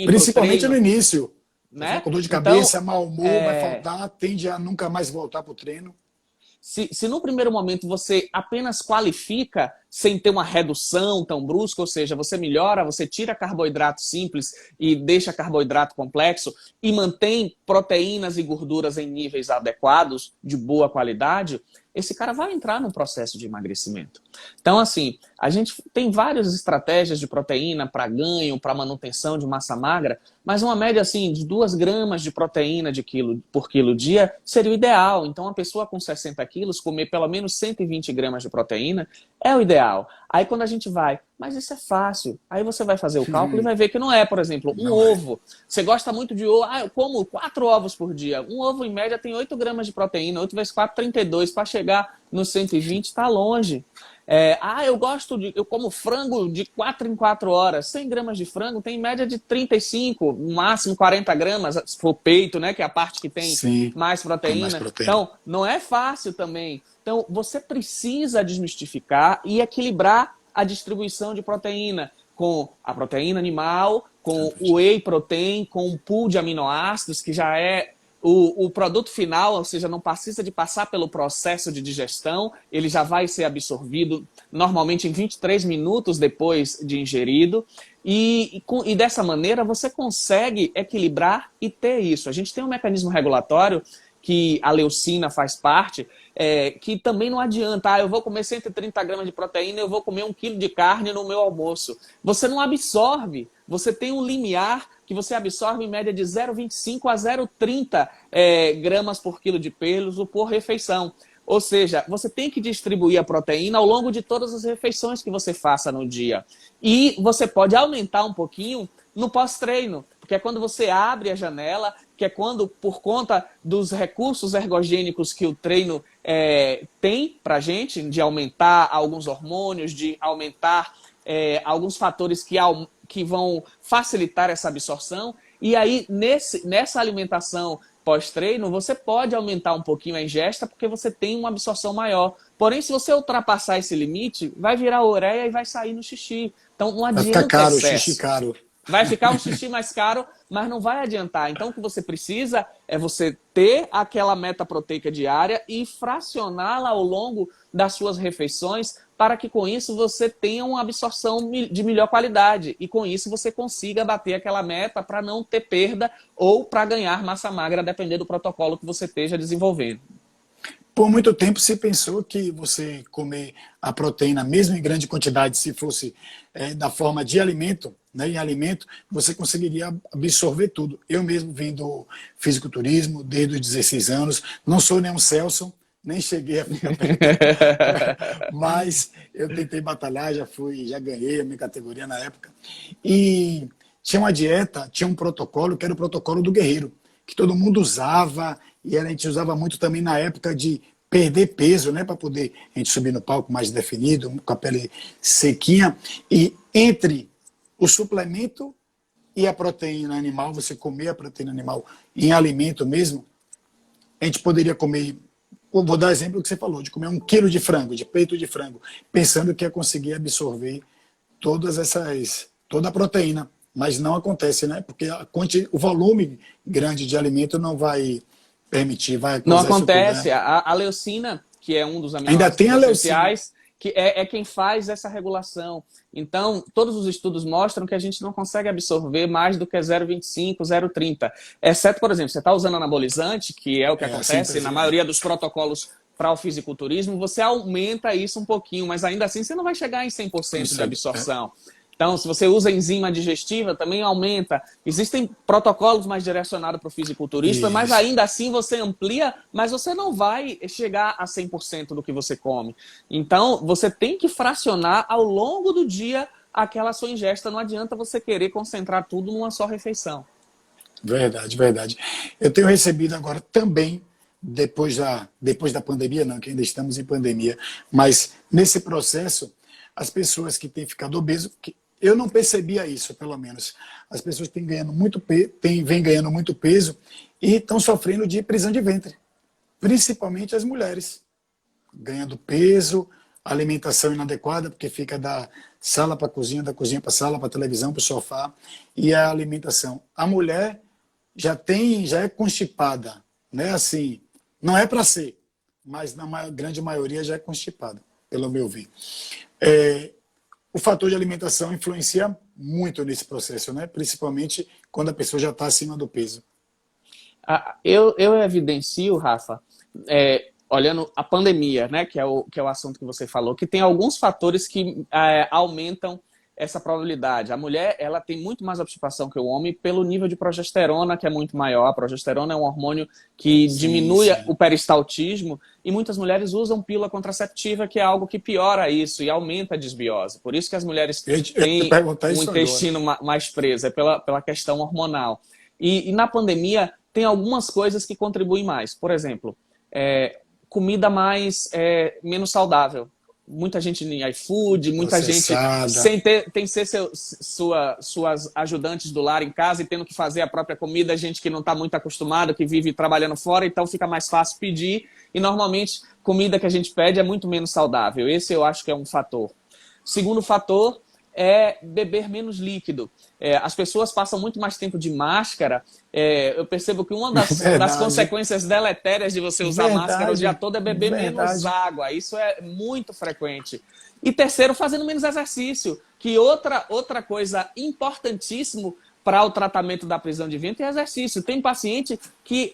Principalmente no início. Né? Com dor de cabeça, mau humor, vai faltar, tende a nunca mais voltar para o treino. Se no primeiro momento você apenas qualifica, sem ter uma redução tão brusca, ou seja, você melhora, você tira carboidrato simples e deixa carboidrato complexo e mantém proteínas e gorduras em níveis adequados, de boa qualidade, esse cara vai entrar no processo de emagrecimento. Então, assim, a gente tem várias estratégias de proteína para ganho, para manutenção de massa magra, mas uma média assim de 2 gramas de proteína por quilo dia seria o ideal. Então, uma pessoa com 60 quilos comer pelo menos 120 gramas de proteína é o ideal. Aí quando a gente vai, mas isso é fácil. Aí você vai fazer o cálculo e vai ver que não é, por exemplo, um ovo. Você gosta muito de ovo. Eu como 4 ovos por dia. Um ovo, em média, tem 8 gramas de proteína. 8 vezes 4, 32. Para chegar nos 120, está longe. Eu como frango de 4 em 4 horas. 100 gramas de frango tem em média de 35, no máximo 40 gramas, se for peito, né, que é a parte que tem mais proteína. Então, não é fácil também. Então, você precisa desmistificar e equilibrar a distribuição de proteína com a proteína animal, com o whey protein, com um pool de aminoácidos, que já é o produto final, ou seja, não precisa de passar pelo processo de digestão, ele já vai ser absorvido normalmente em 23 minutos depois de ingerido. E dessa maneira você consegue equilibrar e ter isso. A gente tem um mecanismo regulatório que a leucina faz parte, que também não adianta, eu vou comer 130 gramas de proteína, eu vou comer 1 quilo de carne no meu almoço. Você não absorve, você tem um limiar que você absorve em média de 0,25 a 0,30 gramas por quilo de peso por refeição. Ou seja, você tem que distribuir a proteína ao longo de todas as refeições que você faça no dia. E você pode aumentar um pouquinho no pós-treino, porque é quando você abre a janela, que é quando, por conta dos recursos ergogênicos que o treino tem para a gente, de aumentar alguns hormônios, de aumentar alguns fatores que vão facilitar essa absorção. E aí, nessa alimentação pós-treino, você pode aumentar um pouquinho a ingesta, porque você tem uma absorção maior. Porém, se você ultrapassar esse limite, vai virar ureia e vai sair no xixi. Então, não adianta vai ficar caro, excesso. O xixi caro. Vai ficar um xixi mais caro, mas não vai adiantar. Então, o que você precisa é você ter aquela meta proteica diária e fracioná-la ao longo das suas refeições, para que com isso você tenha uma absorção de melhor qualidade. E com isso você consiga bater aquela meta para não ter perda ou para ganhar massa magra, dependendo do protocolo que você esteja desenvolvendo. Por muito tempo se pensou que você comer a proteína, mesmo em grande quantidade, se fosse da forma de alimento, né, em alimento, você conseguiria absorver tudo. Eu mesmo vim do fisiculturismo desde os 16 anos, não sou nenhum Celso, nem cheguei a ficar perto, mas eu tentei batalhar, já ganhei a minha categoria na época. E tinha uma dieta, tinha um protocolo, que era o protocolo do guerreiro, que todo mundo usava, e a gente usava muito também na época de perder peso, né, para poder a gente subir no palco mais definido, com a pele sequinha. E entre o suplemento e a proteína animal, você comer a proteína animal em alimento mesmo, a gente poderia comer, vou dar exemplo que você falou, de comer 1 quilo de frango, de peito de frango, pensando que ia conseguir absorver toda a proteína. Mas não acontece, né? Porque o volume grande de alimento não vai permitir, vai não causar acontece. Isso tudo, né? A leucina, que é um dos Ainda tem a aminoácidos leucina, essenciais, que é quem faz essa regulação. Então, todos os estudos mostram que a gente não consegue absorver mais do que 0,25, 0,30. Exceto, por exemplo, você está usando anabolizante, que é o que acontece na maioria dos protocolos para o fisiculturismo, você aumenta isso um pouquinho, mas ainda assim você não vai chegar em 100% de absorção. Então, se você usa enzima digestiva, também aumenta. Existem protocolos mais direcionados para o fisiculturista, mas ainda assim você amplia, mas você não vai chegar a 100% do que você come. Então, você tem que fracionar ao longo do dia aquela sua ingesta. Não adianta você querer concentrar tudo numa só refeição. Verdade, verdade. Eu tenho recebido agora também, depois da pandemia, não, que ainda estamos em pandemia, mas nesse processo, as pessoas que têm ficado obeso, eu não percebia isso, pelo menos. As pessoas têm vêm ganhando muito peso e estão sofrendo de prisão de ventre. Principalmente as mulheres. Ganhando peso, alimentação inadequada, porque fica da sala para a cozinha, da cozinha para a sala, para a televisão, para o sofá. E a alimentação. A mulher já é constipada. Né? Assim, não é para ser, mas na grande maioria já é constipada. pelo meu ver. O fator de alimentação influencia muito nesse processo, né? Principalmente quando a pessoa já está acima do peso. Eu evidencio, Rafa, olhando a pandemia, né, que é o assunto que você falou, que tem alguns fatores que aumentam essa probabilidade. A mulher, ela tem muito mais obstipação que o homem pelo nível de progesterona, que é muito maior. A progesterona é um hormônio que diminui o peristaltismo, e muitas mulheres usam pílula contraceptiva, que é algo que piora isso e aumenta a disbiose. Por isso que as mulheres têm um intestino mais preso, é pela questão hormonal. E na pandemia tem algumas coisas que contribuem mais. Por exemplo, comida menos saudável. Muita gente em iFood, muita processada. gente tem que ser suas ajudantes do lar em casa e tendo que fazer a própria comida, gente que não está muito acostumada, que vive trabalhando fora, então fica mais fácil pedir. E normalmente comida que a gente pede é muito menos saudável. Esse eu acho que é um fator. Segundo fator é beber menos líquido. As pessoas passam muito mais tempo de máscara. Eu percebo que uma das consequências deletérias de você usar máscara o dia todo é beber menos água. Isso é muito frequente. E terceiro, fazendo menos exercício, que outra coisa importantíssima para o tratamento da prisão de ventre é exercício. Tem paciente que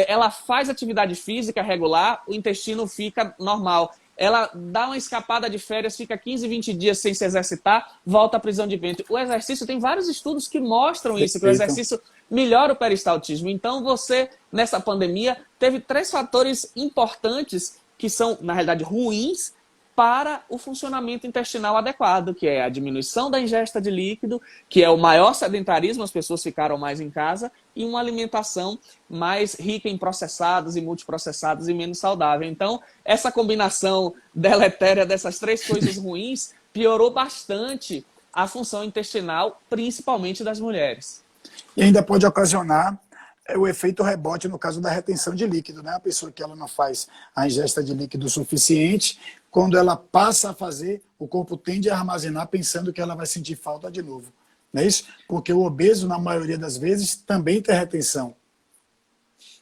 ela faz atividade física regular, o intestino fica normal. Ela dá uma escapada de férias, fica 15, 20 dias sem se exercitar, volta à prisão de ventre. O exercício, tem vários estudos que mostram isso, que o exercício melhora o peristaltismo. Então, você, nessa pandemia, teve 3 fatores importantes que são, na realidade, ruins para o funcionamento intestinal adequado, que é a diminuição da ingesta de líquido, que é o maior sedentarismo, as pessoas ficaram mais em casa, e uma alimentação mais rica em processados e multiprocessados e menos saudável. Então, essa combinação deletéria dessas 3 coisas ruins piorou bastante a função intestinal, principalmente das mulheres. E ainda pode ocasionar o efeito rebote no caso da retenção de líquido, né? A pessoa que ela não faz a ingesta de líquido suficiente, quando ela passa a fazer, o corpo tende a armazenar pensando que ela vai sentir falta de novo. Não é isso? Porque o obeso, na maioria das vezes, também tem retenção.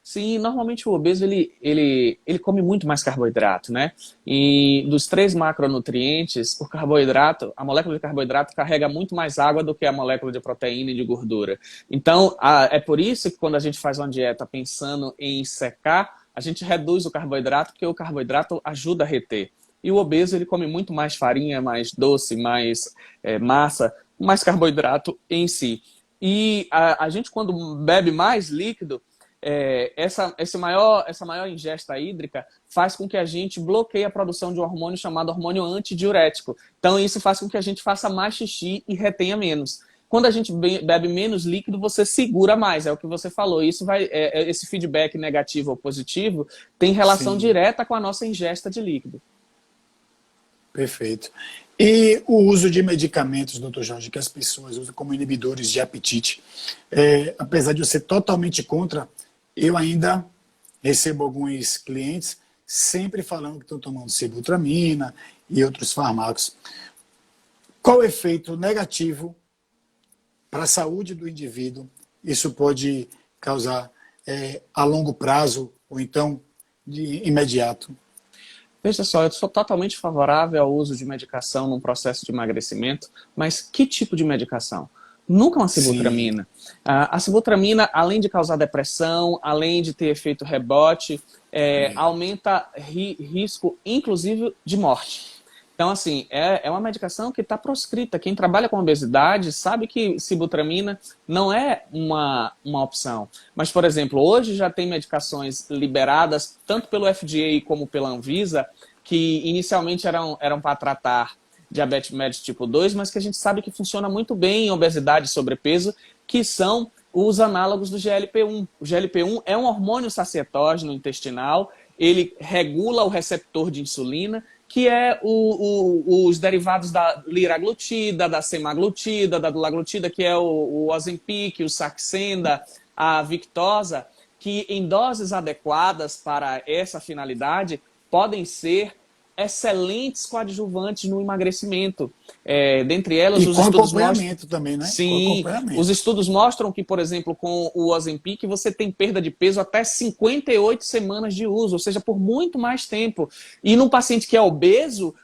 Sim, normalmente o obeso ele come muito mais carboidrato, né? E dos 3 macronutrientes, o carboidrato, a molécula de carboidrato carrega muito mais água do que a molécula de proteína e de gordura. Então, é por isso que quando a gente faz uma dieta pensando em secar, a gente reduz o carboidrato, porque o carboidrato ajuda a reter. E o obeso, ele come muito mais farinha, mais doce, mais massa, mais carboidrato em si. E a gente, quando bebe mais líquido, essa maior ingesta hídrica faz com que a gente bloqueie a produção de um hormônio chamado hormônio antidiurético. Então, isso faz com que a gente faça mais xixi e retenha menos. Quando a gente bebe menos líquido, você segura mais, é o que você falou. Isso esse feedback negativo ou positivo tem relação direta com a nossa ingesta de líquido. Perfeito. E o uso de medicamentos, doutor Jorge, que as pessoas usam como inibidores de apetite, apesar de eu ser totalmente contra, eu ainda recebo alguns clientes sempre falando que estão tomando sibutramina e outros fármacos. Qual o efeito negativo para a saúde do indivíduo isso pode causar a longo prazo ou então de imediato? Veja só, eu sou totalmente favorável ao uso de medicação num processo de emagrecimento, mas que tipo de medicação? Nunca uma sibutramina. A sibutramina, além de causar depressão, além de ter efeito rebote, aumenta risco, inclusive, de morte. Então, assim, é uma medicação que está proscrita. Quem trabalha com obesidade sabe que sibutramina não é uma opção. Mas, por exemplo, hoje já tem medicações liberadas, tanto pelo FDA como pela Anvisa, que inicialmente eram para tratar diabetes mellitus tipo 2, mas que a gente sabe que funciona muito bem em obesidade e sobrepeso, que são os análogos do GLP-1. O GLP-1 é um hormônio sacietógeno intestinal, ele regula o receptor de insulina, que é os derivados da liraglutida, da semaglutida, da dulaglutida, que é o Ozempic, o Saxenda, a Victoza, que em doses adequadas para essa finalidade podem ser excelentes coadjuvantes no emagrecimento. Dentre elas, E os com estudos mostram... acompanhamento também, né? Com Sim, os acompanhamento. estudos mostram que, por exemplo, com o Ozempic, você tem perda de peso até 58 semanas de uso, ou seja, por muito mais tempo. E num paciente que é obeso,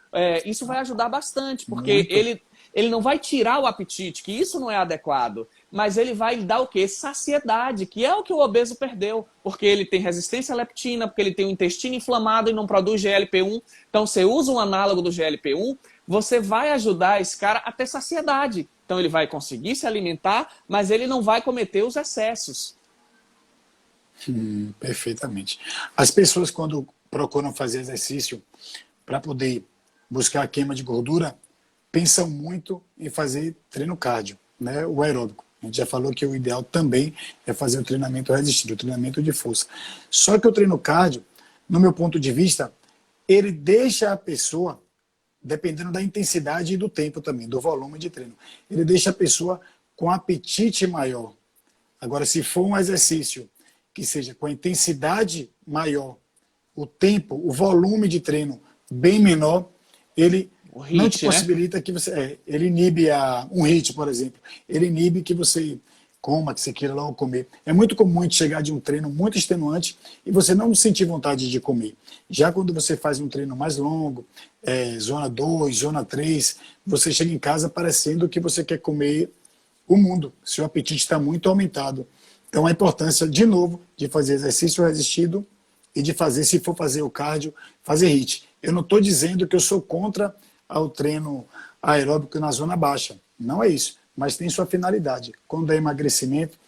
isso vai ajudar bastante, porque Muito. ele não vai tirar o apetite, que isso não é adequado, mas ele vai dar o quê? Saciedade, que é o que o obeso perdeu, porque ele tem resistência à leptina, porque ele tem o intestino inflamado e não produz GLP-1. Então, você usa um análogo do GLP-1, você vai ajudar esse cara a ter saciedade. Então, ele vai conseguir se alimentar, mas ele não vai cometer os excessos. Perfeitamente. As pessoas, quando procuram fazer exercício para poder buscar a queima de gordura, pensam muito em fazer treino cardio, né? O aeróbico. A gente já falou que o ideal também é fazer o treinamento resistido, o treinamento de força. Só que o treino cardio, no meu ponto de vista, ele deixa a pessoa, dependendo da intensidade e do tempo também, do volume de treino, ele deixa a pessoa com apetite maior. Agora, se for um exercício que seja com a intensidade maior, o tempo, o volume de treino bem menor, ele O não te HIIT, né? possibilita que você... ele inibe um HIIT, por exemplo. Ele inibe que você coma, que você queira logo comer. É muito comum de chegar de um treino muito extenuante e você não sentir vontade de comer. Já quando você faz um treino mais longo, zona 2, zona 3, você chega em casa parecendo que você quer comer o mundo. Seu apetite está muito aumentado. Então, a importância, de novo, de fazer exercício resistido e de fazer, se for fazer o cardio, fazer HIIT. Eu não estou dizendo que eu sou contra ao treino aeróbico na zona baixa. Não é isso. Mas tem sua finalidade. Quando é emagrecimento,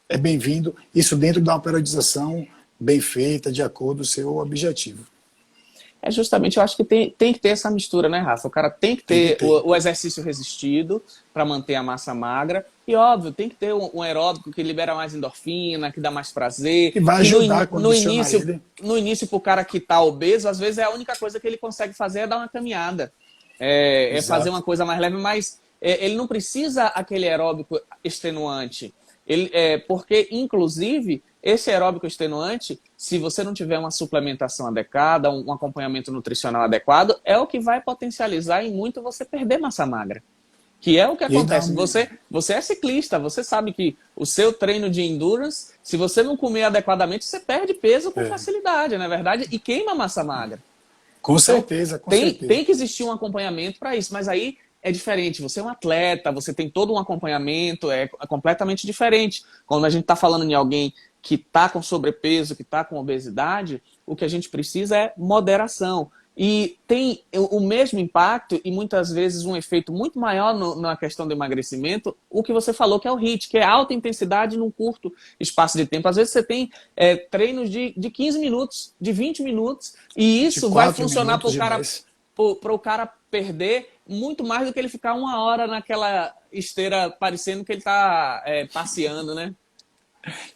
é bem-vindo. Isso dentro de uma periodização bem feita, de acordo com o seu objetivo. Justamente, eu acho que tem que ter essa mistura, né, Rafa? O cara tem que Tem que ter ter. o exercício resistido para manter a massa magra. E, óbvio, tem que ter um aeróbico que libera mais endorfina, que dá mais prazer. E vai Que ajudar a condicionar ele. no início, para o cara que está obeso, às vezes é a única coisa que ele consegue fazer é dar uma caminhada. Fazer uma Exato. coisa mais leve, mas ele não precisa aquele aeróbico extenuante. Porque, inclusive, esse aeróbico extenuante, se você não tiver uma suplementação adequada, um acompanhamento nutricional adequado, é o que vai potencializar em muito você perder massa magra. Que é o que E ainda acontece. Você é ciclista, você sabe que o seu treino de endurance, se você não comer adequadamente, você perde peso com facilidade, não é verdade? E queima massa magra. Com Então, certeza, com certeza. tem que existir um acompanhamento para isso, mas aí é diferente. Você é um atleta, você tem todo um acompanhamento, é completamente diferente. Quando a gente está falando em alguém que está com sobrepeso, que está com obesidade, o que a gente precisa é moderação. E tem o mesmo impacto e muitas vezes um efeito muito maior na questão do emagrecimento, o que você falou que é o HIIT, que é alta intensidade num curto espaço de tempo. Às vezes você tem treinos de 15 minutos, de 20 minutos, e isso vai 24 funcionar minutos de mais. para o cara perder muito mais do que ele ficar uma hora naquela esteira parecendo que ele está passeando, né?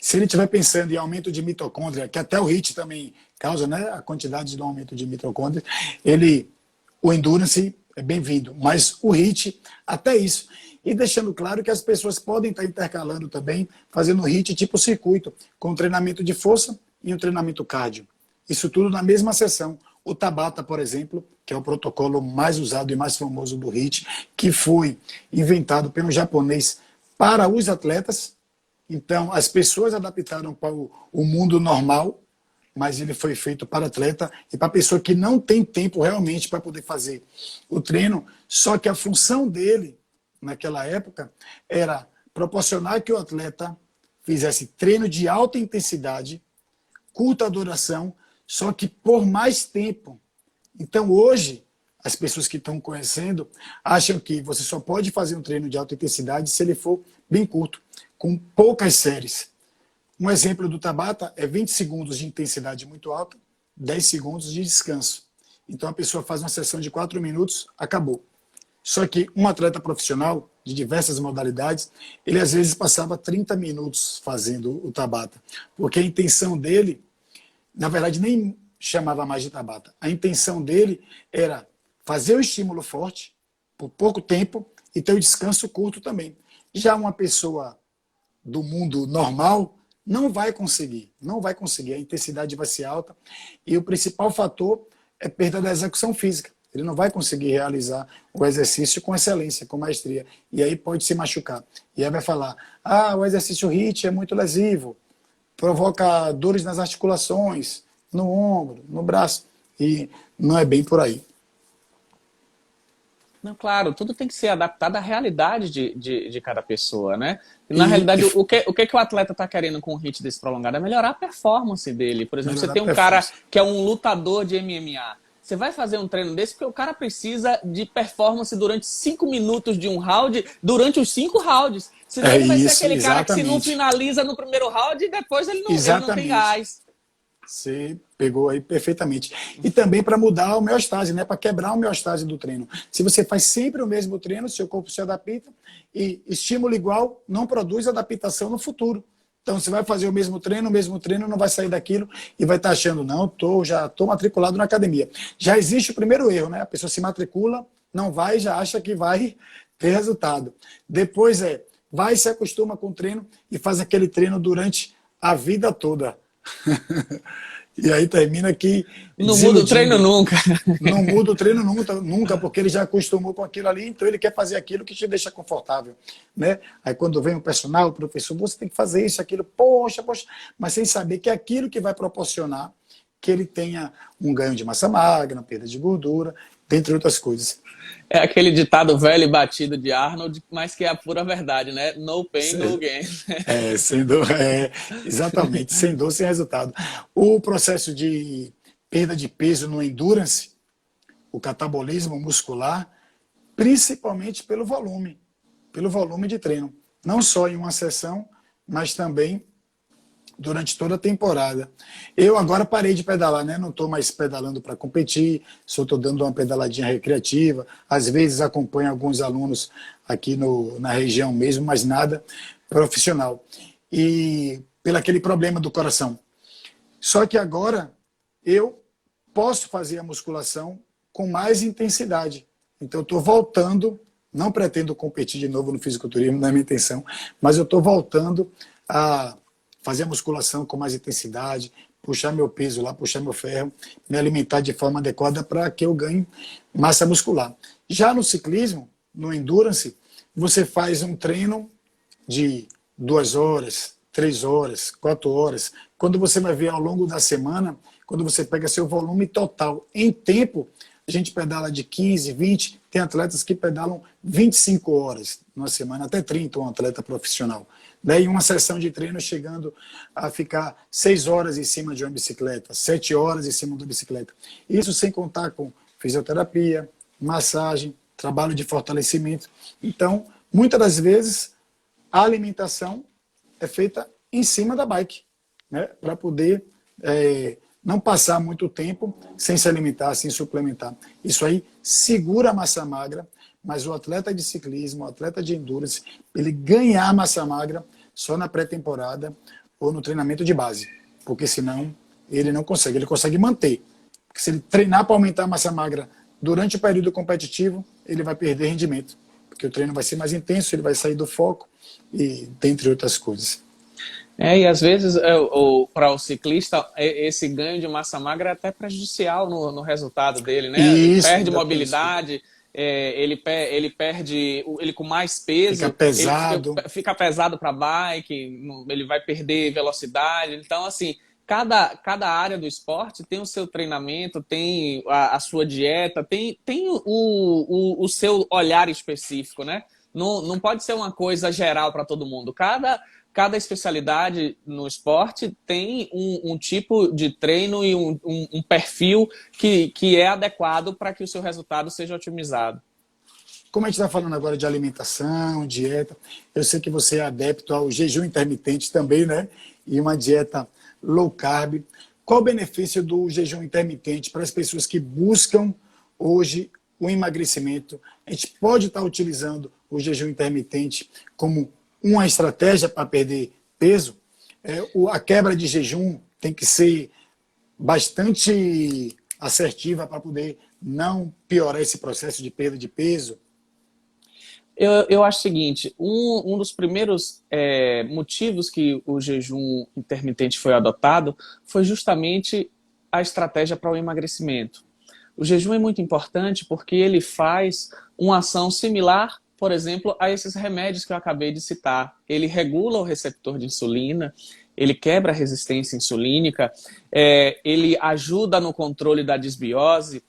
Se ele estiver pensando em aumento de mitocôndria, que até o HIIT também causa, né, a quantidade do aumento de mitocôndria, o endurance é bem-vindo, mas o HIIT, até isso. E deixando claro que as pessoas podem estar intercalando também, fazendo HIIT tipo circuito, com treinamento de força e um treinamento cardio. Isso tudo na mesma sessão. O Tabata, por exemplo, que é o protocolo mais usado e mais famoso do HIIT, que foi inventado pelo japonês para os atletas. Então, as pessoas adaptaram para o mundo normal, mas ele foi feito para atleta e para pessoa que não tem tempo realmente para poder fazer o treino. Só que a função dele, naquela época, era proporcionar que o atleta fizesse treino de alta intensidade, curta duração, só que por mais tempo. Então, hoje, as pessoas que estão conhecendo acham que você só pode fazer um treino de alta intensidade se ele for bem curto, com poucas séries. Um exemplo do Tabata é 20 segundos de intensidade muito alta, 10 segundos de descanso. Então a pessoa faz uma sessão de 4 minutos, acabou. Só que um atleta profissional, de diversas modalidades, ele às vezes passava 30 minutos fazendo o Tabata, porque a intenção dele, na verdade, nem chamava mais de Tabata. A intenção dele era fazer o estímulo forte, por pouco tempo, e ter o descanso curto também. Já uma pessoa do mundo normal não vai conseguir, a intensidade vai ser alta, e o principal fator é perda da execução física. Ele não vai conseguir realizar o exercício com excelência, com maestria. E aí pode se machucar. E aí vai falar, o exercício HIIT é muito lesivo, provoca dores nas articulações, no ombro, no braço. E não é bem por aí. Não, claro, tudo tem que ser adaptado à realidade de cada pessoa, né? E, na realidade, o que o atleta está querendo com o HIIT desse prolongado é melhorar a performance dele. Por exemplo, você tem um cara que é um lutador de MMA. Você vai fazer um treino desse porque o cara precisa de performance durante 5 minutos de um round, durante os 5 rounds. Senão ele vai ser aquele cara que se não finaliza no primeiro round, depois ele não tem gás. Você pegou aí perfeitamente. E também para mudar a homeostase, né? Para quebrar a homeostase do treino. Se você faz sempre o mesmo treino, seu corpo se adapta e estímulo igual não produz adaptação no futuro. Então você vai fazer o mesmo treino não vai sair daquilo e vai estar achando, não, já estou matriculado na academia. Já existe o primeiro erro, né? A pessoa se matricula, não vai, já acha que vai ter resultado. Depois vai, se acostuma com o treino e faz aquele treino durante a vida toda. E aí termina que... Não muda o treino nunca. Não muda o treino nunca, porque ele já acostumou com aquilo ali, então ele quer fazer aquilo que te deixa confortável, né? Aí quando vem o personal, o professor, você tem que fazer isso, aquilo, poxa, mas sem saber que é aquilo que vai proporcionar que ele tenha um ganho de massa magra, uma perda de gordura, dentre outras coisas. É aquele ditado velho e batido de Arnold, mas que é a pura verdade, né? No pain, no gain. Exatamente, sem dor, sem resultado. O processo de perda de peso no endurance, o catabolismo muscular, principalmente pelo volume de treino. Não só em uma sessão, mas também durante toda a temporada. Eu agora parei de pedalar, né? Não estou mais pedalando para competir, só estou dando uma pedaladinha recreativa. Às vezes acompanho alguns alunos aqui na região mesmo, mas nada profissional. E pelo aquele problema do coração. Só que agora eu posso fazer a musculação com mais intensidade. Então eu estou voltando, não pretendo competir de novo no fisiculturismo, não é minha intenção, mas eu estou voltando a fazer a musculação com mais intensidade, puxar meu peso lá, puxar meu ferro, me alimentar de forma adequada para que eu ganhe massa muscular. Já no ciclismo, no endurance, você faz um treino de 2 horas, 3 horas, 4 horas. Quando você vai ver ao longo da semana, quando você pega seu volume total em tempo, a gente pedala de 15, 20, tem atletas que pedalam 25 horas na semana, até 30, um atleta profissional. Daí uma sessão de treino chegando a ficar 6 horas em cima de uma bicicleta, 7 horas em cima da bicicleta. Isso sem contar com fisioterapia, massagem, trabalho de fortalecimento. Então, muitas das vezes, a alimentação é feita em cima da bike, né? Para poder não passar muito tempo sem se alimentar, sem suplementar. Isso aí segura a massa magra, mas o atleta de ciclismo, o atleta de endurance, ele ganhar massa magra só na pré-temporada ou no treinamento de base, porque senão ele não consegue, ele consegue manter. Porque se ele treinar para aumentar a massa magra durante o período competitivo, ele vai perder rendimento, porque o treino vai ser mais intenso, ele vai sair do foco, e dentre outras coisas. E às vezes, para o ciclista, esse ganho de massa magra é até prejudicial no resultado dele, né? Ele perde mobilidade, ele perde, ele com mais peso, fica pesado, fica pesado para a bike, ele vai perder velocidade. Então, assim, cada área do esporte tem o seu treinamento, tem a sua dieta, tem o seu olhar específico, né? Não pode ser uma coisa geral para todo mundo. Cada especialidade no esporte tem um tipo de treino e um perfil que é adequado para que o seu resultado seja otimizado. Como a gente está falando agora de alimentação, dieta, eu sei que você é adepto ao jejum intermitente também, né? E uma dieta low carb. Qual o benefício do jejum intermitente para as pessoas que buscam hoje o emagrecimento? A gente pode estar utilizando o jejum intermitente como uma estratégia para perder peso. A quebra de jejum tem que ser bastante assertiva para poder não piorar esse processo de perda de peso. Eu acho o seguinte, um dos primeiros motivos que o jejum intermitente foi adotado foi justamente a estratégia para o emagrecimento. O jejum é muito importante porque ele faz uma ação similar, por exemplo, a esses remédios que eu acabei de citar. Ele regula o receptor de insulina, ele quebra a resistência insulínica, ele ajuda no controle da desbiose,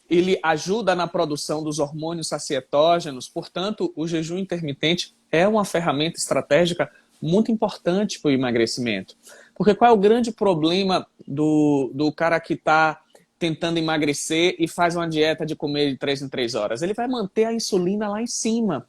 ele ajuda na produção dos hormônios sacietógenos. Portanto, o jejum intermitente é uma ferramenta estratégica muito importante para o emagrecimento. Porque qual é o grande problema do cara que está tentando emagrecer e faz uma dieta de comer de 3 em 3 horas? Ele vai manter a insulina lá em cima.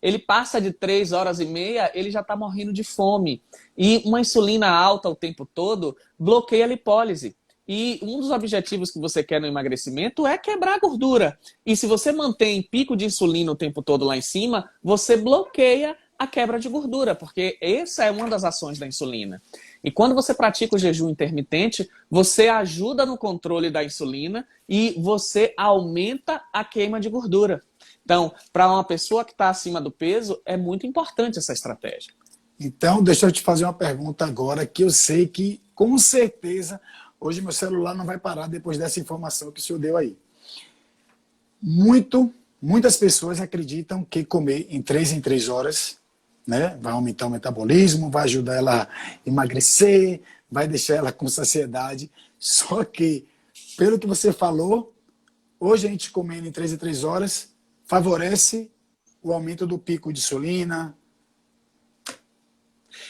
Ele passa de 3 horas e meia, ele já está morrendo de fome. E uma insulina alta o tempo todo bloqueia a lipólise. E um dos objetivos que você quer no emagrecimento é quebrar a gordura. E se você mantém pico de insulina o tempo todo lá em cima, você bloqueia a quebra de gordura, porque essa é uma das ações da insulina. E quando você pratica o jejum intermitente, você ajuda no controle da insulina e você aumenta a queima de gordura. Então, para uma pessoa que está acima do peso, é muito importante essa estratégia. Então, deixa eu te fazer uma pergunta agora, que eu sei que, com certeza, hoje meu celular não vai parar depois dessa informação que o senhor deu aí. Muitas pessoas acreditam que comer em 3 horas, né, vai aumentar o metabolismo, vai ajudar ela a emagrecer, vai deixar ela com saciedade. Só que, pelo que você falou, hoje a gente comendo em 3 horas favorece o aumento do pico de insulina.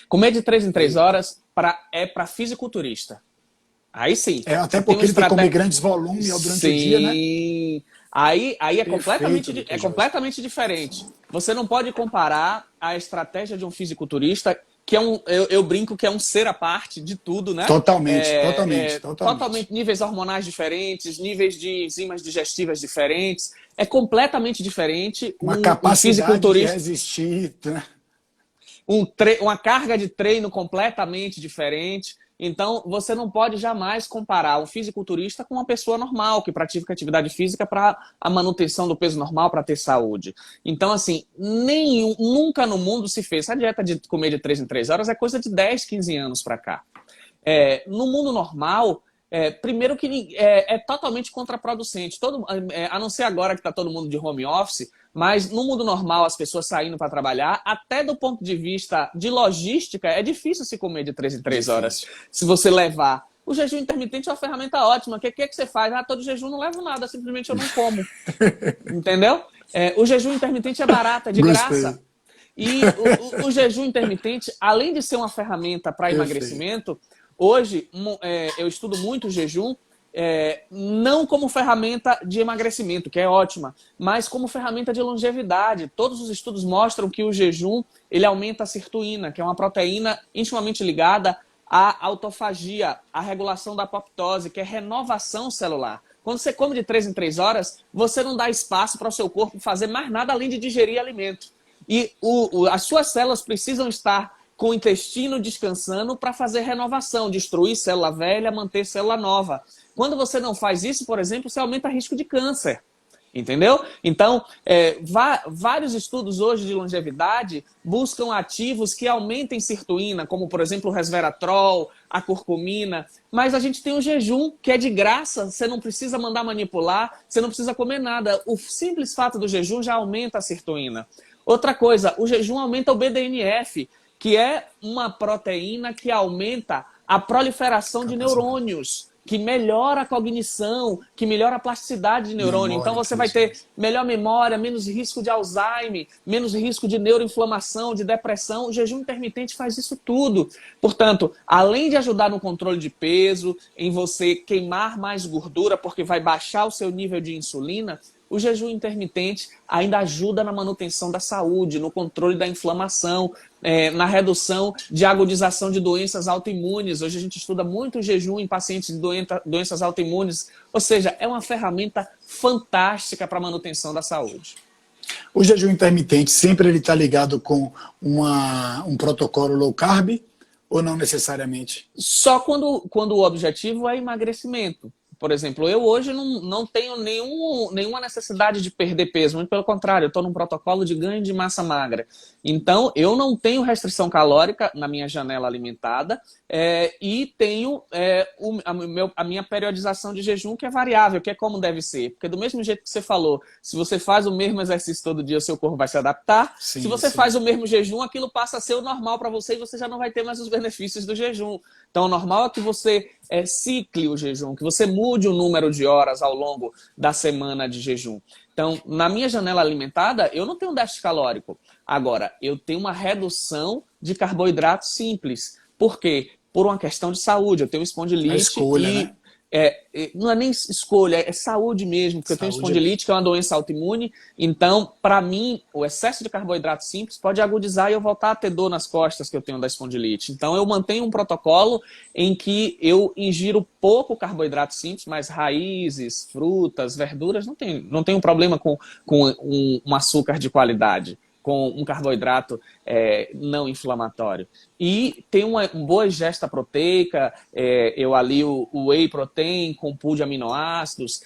Comer de 3 em 3 horas é para fisiculturista. Aí sim. Até porque ele tem que comer grandes volumes durante o dia, né? Sim. Aí é completamente diferente. Você não pode comparar a estratégia de um fisiculturista, que eu brinco que é um ser à parte de tudo, né? Totalmente. Níveis hormonais diferentes, níveis de enzimas digestivas diferentes. É completamente diferente. Uma capacidade de resistir, né? Uma carga de treino completamente diferente. Então, você não pode jamais comparar um fisiculturista com uma pessoa normal, que pratica atividade física para a manutenção do peso normal, para ter saúde. Então, assim, nunca no mundo se fez. A dieta de comer de 3 em 3 horas é coisa de 10, 15 anos para cá. No mundo normal, primeiro que é totalmente contraproducente. A não ser agora que está todo mundo de home office, mas no mundo normal, as pessoas saindo para trabalhar, até do ponto de vista de logística, é difícil se comer de 3 em 3 horas. Se você levar. O jejum intermitente é uma ferramenta ótima. O que é que você faz? Todo jejum não levo nada, simplesmente eu não como. Entendeu? O jejum intermitente é barato, é de graça. E o jejum intermitente, além de ser uma ferramenta para emagrecimento, hoje eu estudo muito o jejum, não como ferramenta de emagrecimento, que é ótima, mas como ferramenta de longevidade. Todos os estudos mostram que o jejum ele aumenta a sirtuína, que é uma proteína intimamente ligada à autofagia, à regulação da apoptose, que é renovação celular. Quando você come de 3 em 3 horas, você não dá espaço para o seu corpo fazer mais nada além de digerir alimento. E as suas células precisam estar com o intestino descansando para fazer renovação, destruir célula velha, manter célula nova. Quando você não faz isso, por exemplo, você aumenta o risco de câncer. Entendeu? Então, vários estudos hoje de longevidade buscam ativos que aumentem sirtuína, como, por exemplo, o resveratrol, a curcumina. Mas a gente tem o jejum, que é de graça, você não precisa mandar manipular, você não precisa comer nada. O simples fato do jejum já aumenta a sirtuína. Outra coisa, o jejum aumenta o BDNF, que é uma proteína que aumenta a proliferação de neurônios, que melhora a cognição, que melhora a plasticidade de neurônio. Então você vai ter melhor memória, menos risco de Alzheimer, menos risco de neuroinflamação, de depressão. O jejum intermitente faz isso tudo. Portanto, além de ajudar no controle de peso, em você queimar mais gordura, porque vai baixar o seu nível de insulina, o jejum intermitente ainda ajuda na manutenção da saúde, no controle da inflamação, na redução de agudização de doenças autoimunes. Hoje a gente estuda muito o jejum em pacientes de doenças autoimunes. Ou seja, é uma ferramenta fantástica para a manutenção da saúde. O jejum intermitente sempre ele está ligado com um protocolo low carb ou não necessariamente? Só quando o objetivo é emagrecimento. Por exemplo, eu hoje não tenho nenhuma necessidade de perder peso, muito pelo contrário, eu estou num protocolo de ganho de massa magra. Então, eu não tenho restrição calórica na minha janela alimentada e tenho a minha periodização de jejum, que é variável, que é como deve ser. Porque do mesmo jeito que você falou, se você faz o mesmo exercício todo dia, o seu corpo vai se adaptar. Sim, se você sim. faz o mesmo jejum, aquilo passa a ser o normal para você e você já não vai ter mais os benefícios do jejum. Então, o normal é que você cicle o jejum, que você mude o número de horas ao longo da semana de jejum. Então, na minha janela alimentada, eu não tenho um déficit calórico. Agora, eu tenho uma redução de carboidratos simples. Por quê? Por uma questão de saúde. Eu tenho espondilite A escolha, né? Não é nem escolha, é saúde mesmo, porque eu tenho espondilite, que é uma doença autoimune. Então, para mim, o excesso de carboidrato simples pode agudizar e eu voltar a ter dor nas costas que eu tenho da espondilite. Então, eu mantenho um protocolo em que eu ingiro pouco carboidrato simples, mas raízes, frutas, verduras, não tenho problema com um açúcar de qualidade, com um carboidrato não inflamatório. E tem uma boa ingesta proteica, eu alio o whey protein com pool de aminoácidos,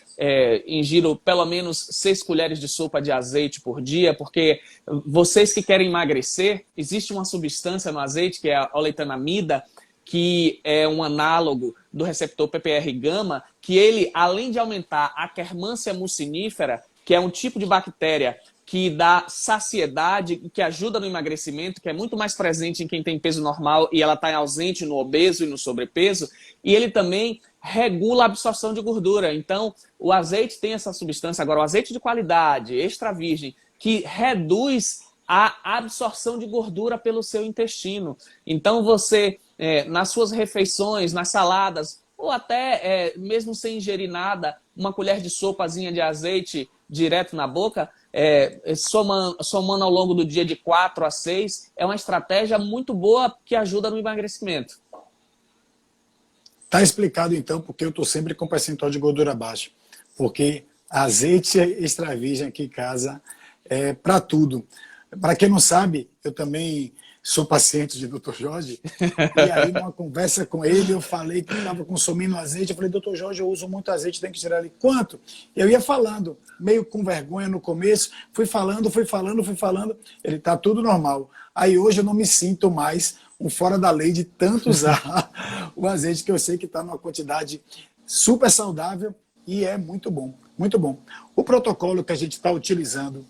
ingiro pelo menos 6 colheres de sopa de azeite por dia, porque vocês que querem emagrecer, existe uma substância no azeite, que é a oleitramida, que é um análogo do receptor PPR-gama, que ele, além de aumentar a Akkermansia mucinífera, que é um tipo de bactéria que dá saciedade, que ajuda no emagrecimento, que é muito mais presente em quem tem peso normal e ela está ausente no obeso e no sobrepeso. E ele também regula a absorção de gordura. Então, o azeite tem essa substância. Agora, o azeite de qualidade, extra virgem, que reduz a absorção de gordura pelo seu intestino. Então, você, nas suas refeições, nas saladas, ou até mesmo sem ingerir nada, uma colher de sopazinha de azeite direto na boca, somando ao longo do dia de 4 a 6, é uma estratégia muito boa que ajuda no emagrecimento. Tá explicado então porque eu estou sempre com percentual de gordura baixo. Porque azeite extra virgem aqui em casa é para tudo. Para quem não sabe, eu também sou paciente de Dr. Jorge, e aí numa conversa com ele eu falei que estava consumindo azeite, eu falei, Dr. Jorge, eu uso muito azeite, tem que tirar ele. Quanto? Eu ia falando, meio com vergonha no começo, fui falando, ele está tudo normal. Aí hoje eu não me sinto mais um fora da lei de tanto usar o azeite, que eu sei que está numa quantidade super saudável e é muito bom, muito bom. O protocolo que a gente está utilizando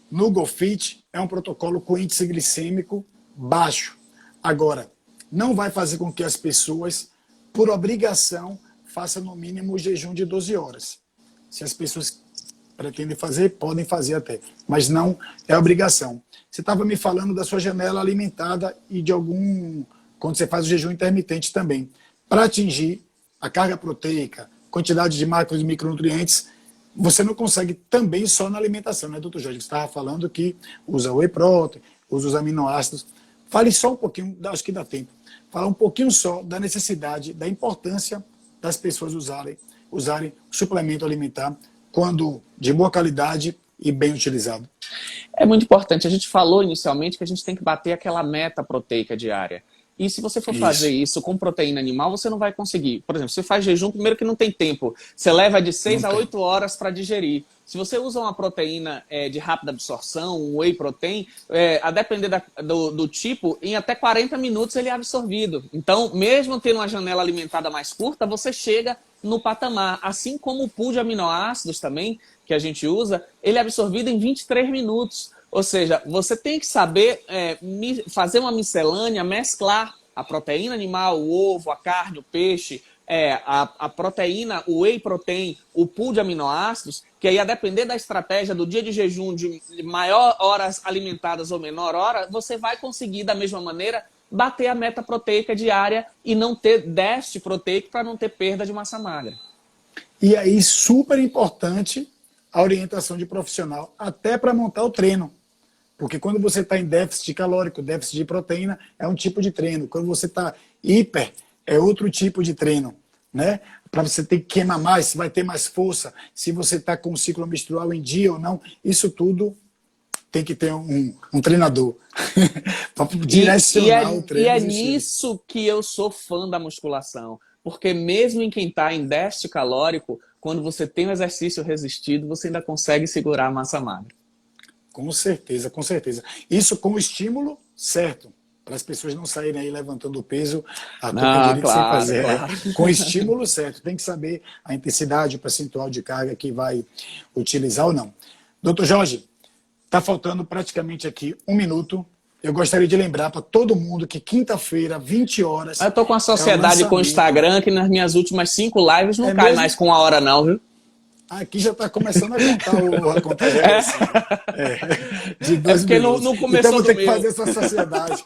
no GoFit é um protocolo com índice glicêmico baixo. Agora, não vai fazer com que as pessoas, por obrigação, façam no mínimo o jejum de 12 horas. Se as pessoas pretendem fazer, podem fazer até, mas não é obrigação. Você estava me falando da sua janela alimentada e de quando você faz o jejum intermitente também. Para atingir a carga proteica, quantidade de macros e micronutrientes, você não consegue também só na alimentação, né, doutor Jorge? Você estava falando que usa whey protein, usa os aminoácidos. Fale só um pouquinho, acho que dá tempo, falar um pouquinho só da necessidade, da importância das pessoas usarem suplemento alimentar quando de boa qualidade e bem utilizado. É muito importante. A gente falou inicialmente que a gente tem que bater aquela meta proteica diária. E se você for fazer isso com proteína animal, você não vai conseguir. Por exemplo, você faz jejum, primeiro que não tem tempo. Você leva de 6 a 8 horas para digerir. Se você usa uma proteína de rápida absorção, um whey protein, a depender do tipo, em até 40 minutos ele é absorvido. Então, mesmo tendo uma janela alimentada mais curta, você chega no patamar. Assim como o pool de aminoácidos também, que a gente usa, ele é absorvido em 23 minutos. Ou seja, você tem que saber fazer uma miscelânea, mesclar a proteína animal, o ovo, a carne, o peixe, a proteína, o whey protein, o pool de aminoácidos, que aí a depender da estratégia do dia de jejum, de maior horas alimentadas ou menor hora, você vai conseguir da mesma maneira bater a meta proteica diária e não ter déficit proteico para não ter perda de massa magra. E aí, super importante a orientação de profissional, até para montar o treino. Porque quando você está em déficit calórico, déficit de proteína, é um tipo de treino. Quando você está hiper, é outro tipo de treino, né? Para você ter que queimar mais, se vai ter mais força, se você está com o ciclo menstrual em dia ou não, isso tudo tem que ter um treinador para direcionar o treino. E é nisso que eu sou fã da musculação. porque mesmo em quem está em déficit calórico, quando você tem um exercício resistido, você ainda consegue segurar a massa magra. Com certeza, com certeza. Isso com o estímulo certo, para as pessoas não saírem aí levantando o peso a torta direito sem Claro, fazer. claro. Com o estímulo certo, tem que saber a intensidade, o percentual de carga que vai utilizar ou não. Doutor Jorge, está faltando praticamente aqui 1 minuto. Eu gostaria de lembrar para todo mundo que quinta-feira, 20 horas... Eu tô com a sociedade com o Instagram, que nas minhas últimas 5 lives não cai mais com 1 hora não, viu? Aqui já está começando a contar de 2 porque minutos. não começou então vou ter do que meu. fazer essa sociedade.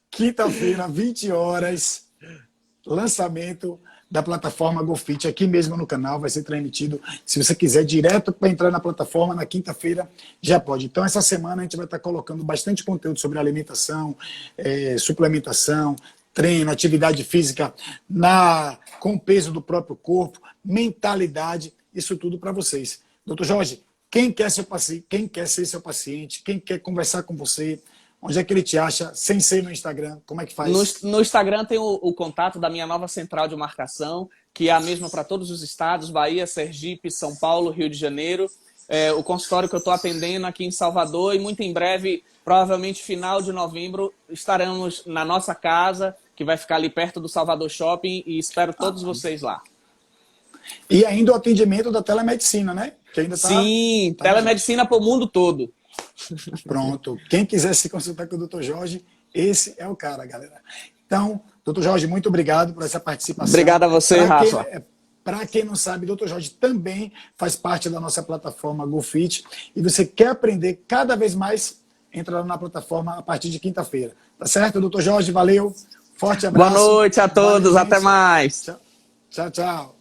Quinta-feira, 20 horas, lançamento da plataforma GoFit, aqui mesmo no canal, vai ser transmitido. Se você quiser direto para entrar na plataforma, na quinta-feira já pode. Então, essa semana a gente vai estar colocando bastante conteúdo sobre alimentação, suplementação, treino, atividade física com o peso do próprio corpo, mentalidade, isso tudo para vocês. Doutor Jorge, quem quer ser seu paciente, quem quer conversar com você, onde é que ele te acha, sem ser no Instagram? Como é que faz? No Instagram tem o contato da minha nova central de marcação, que é a mesma para todos os estados, Bahia, Sergipe, São Paulo, Rio de Janeiro. O consultório que eu estou atendendo aqui em Salvador, e muito em breve, provavelmente final de novembro, estaremos na nossa casa, que vai ficar ali perto do Salvador Shopping, e espero todos vocês lá. E ainda o atendimento da telemedicina, né? Que ainda Sim, telemedicina para o mundo todo. Pronto. Quem quiser se consultar com o Dr. Jorge, esse é o cara, galera. Então, Dr. Jorge, muito obrigado por essa participação. Obrigado a você, Rafa. Para quem não sabe, Dr. Jorge também faz parte da nossa plataforma GoFit. E você quer aprender cada vez mais, entra lá na plataforma a partir de quinta-feira. Tá certo, Dr. Jorge? Valeu. Forte abraço. Boa noite a todos. Até mais. Tchau, tchau.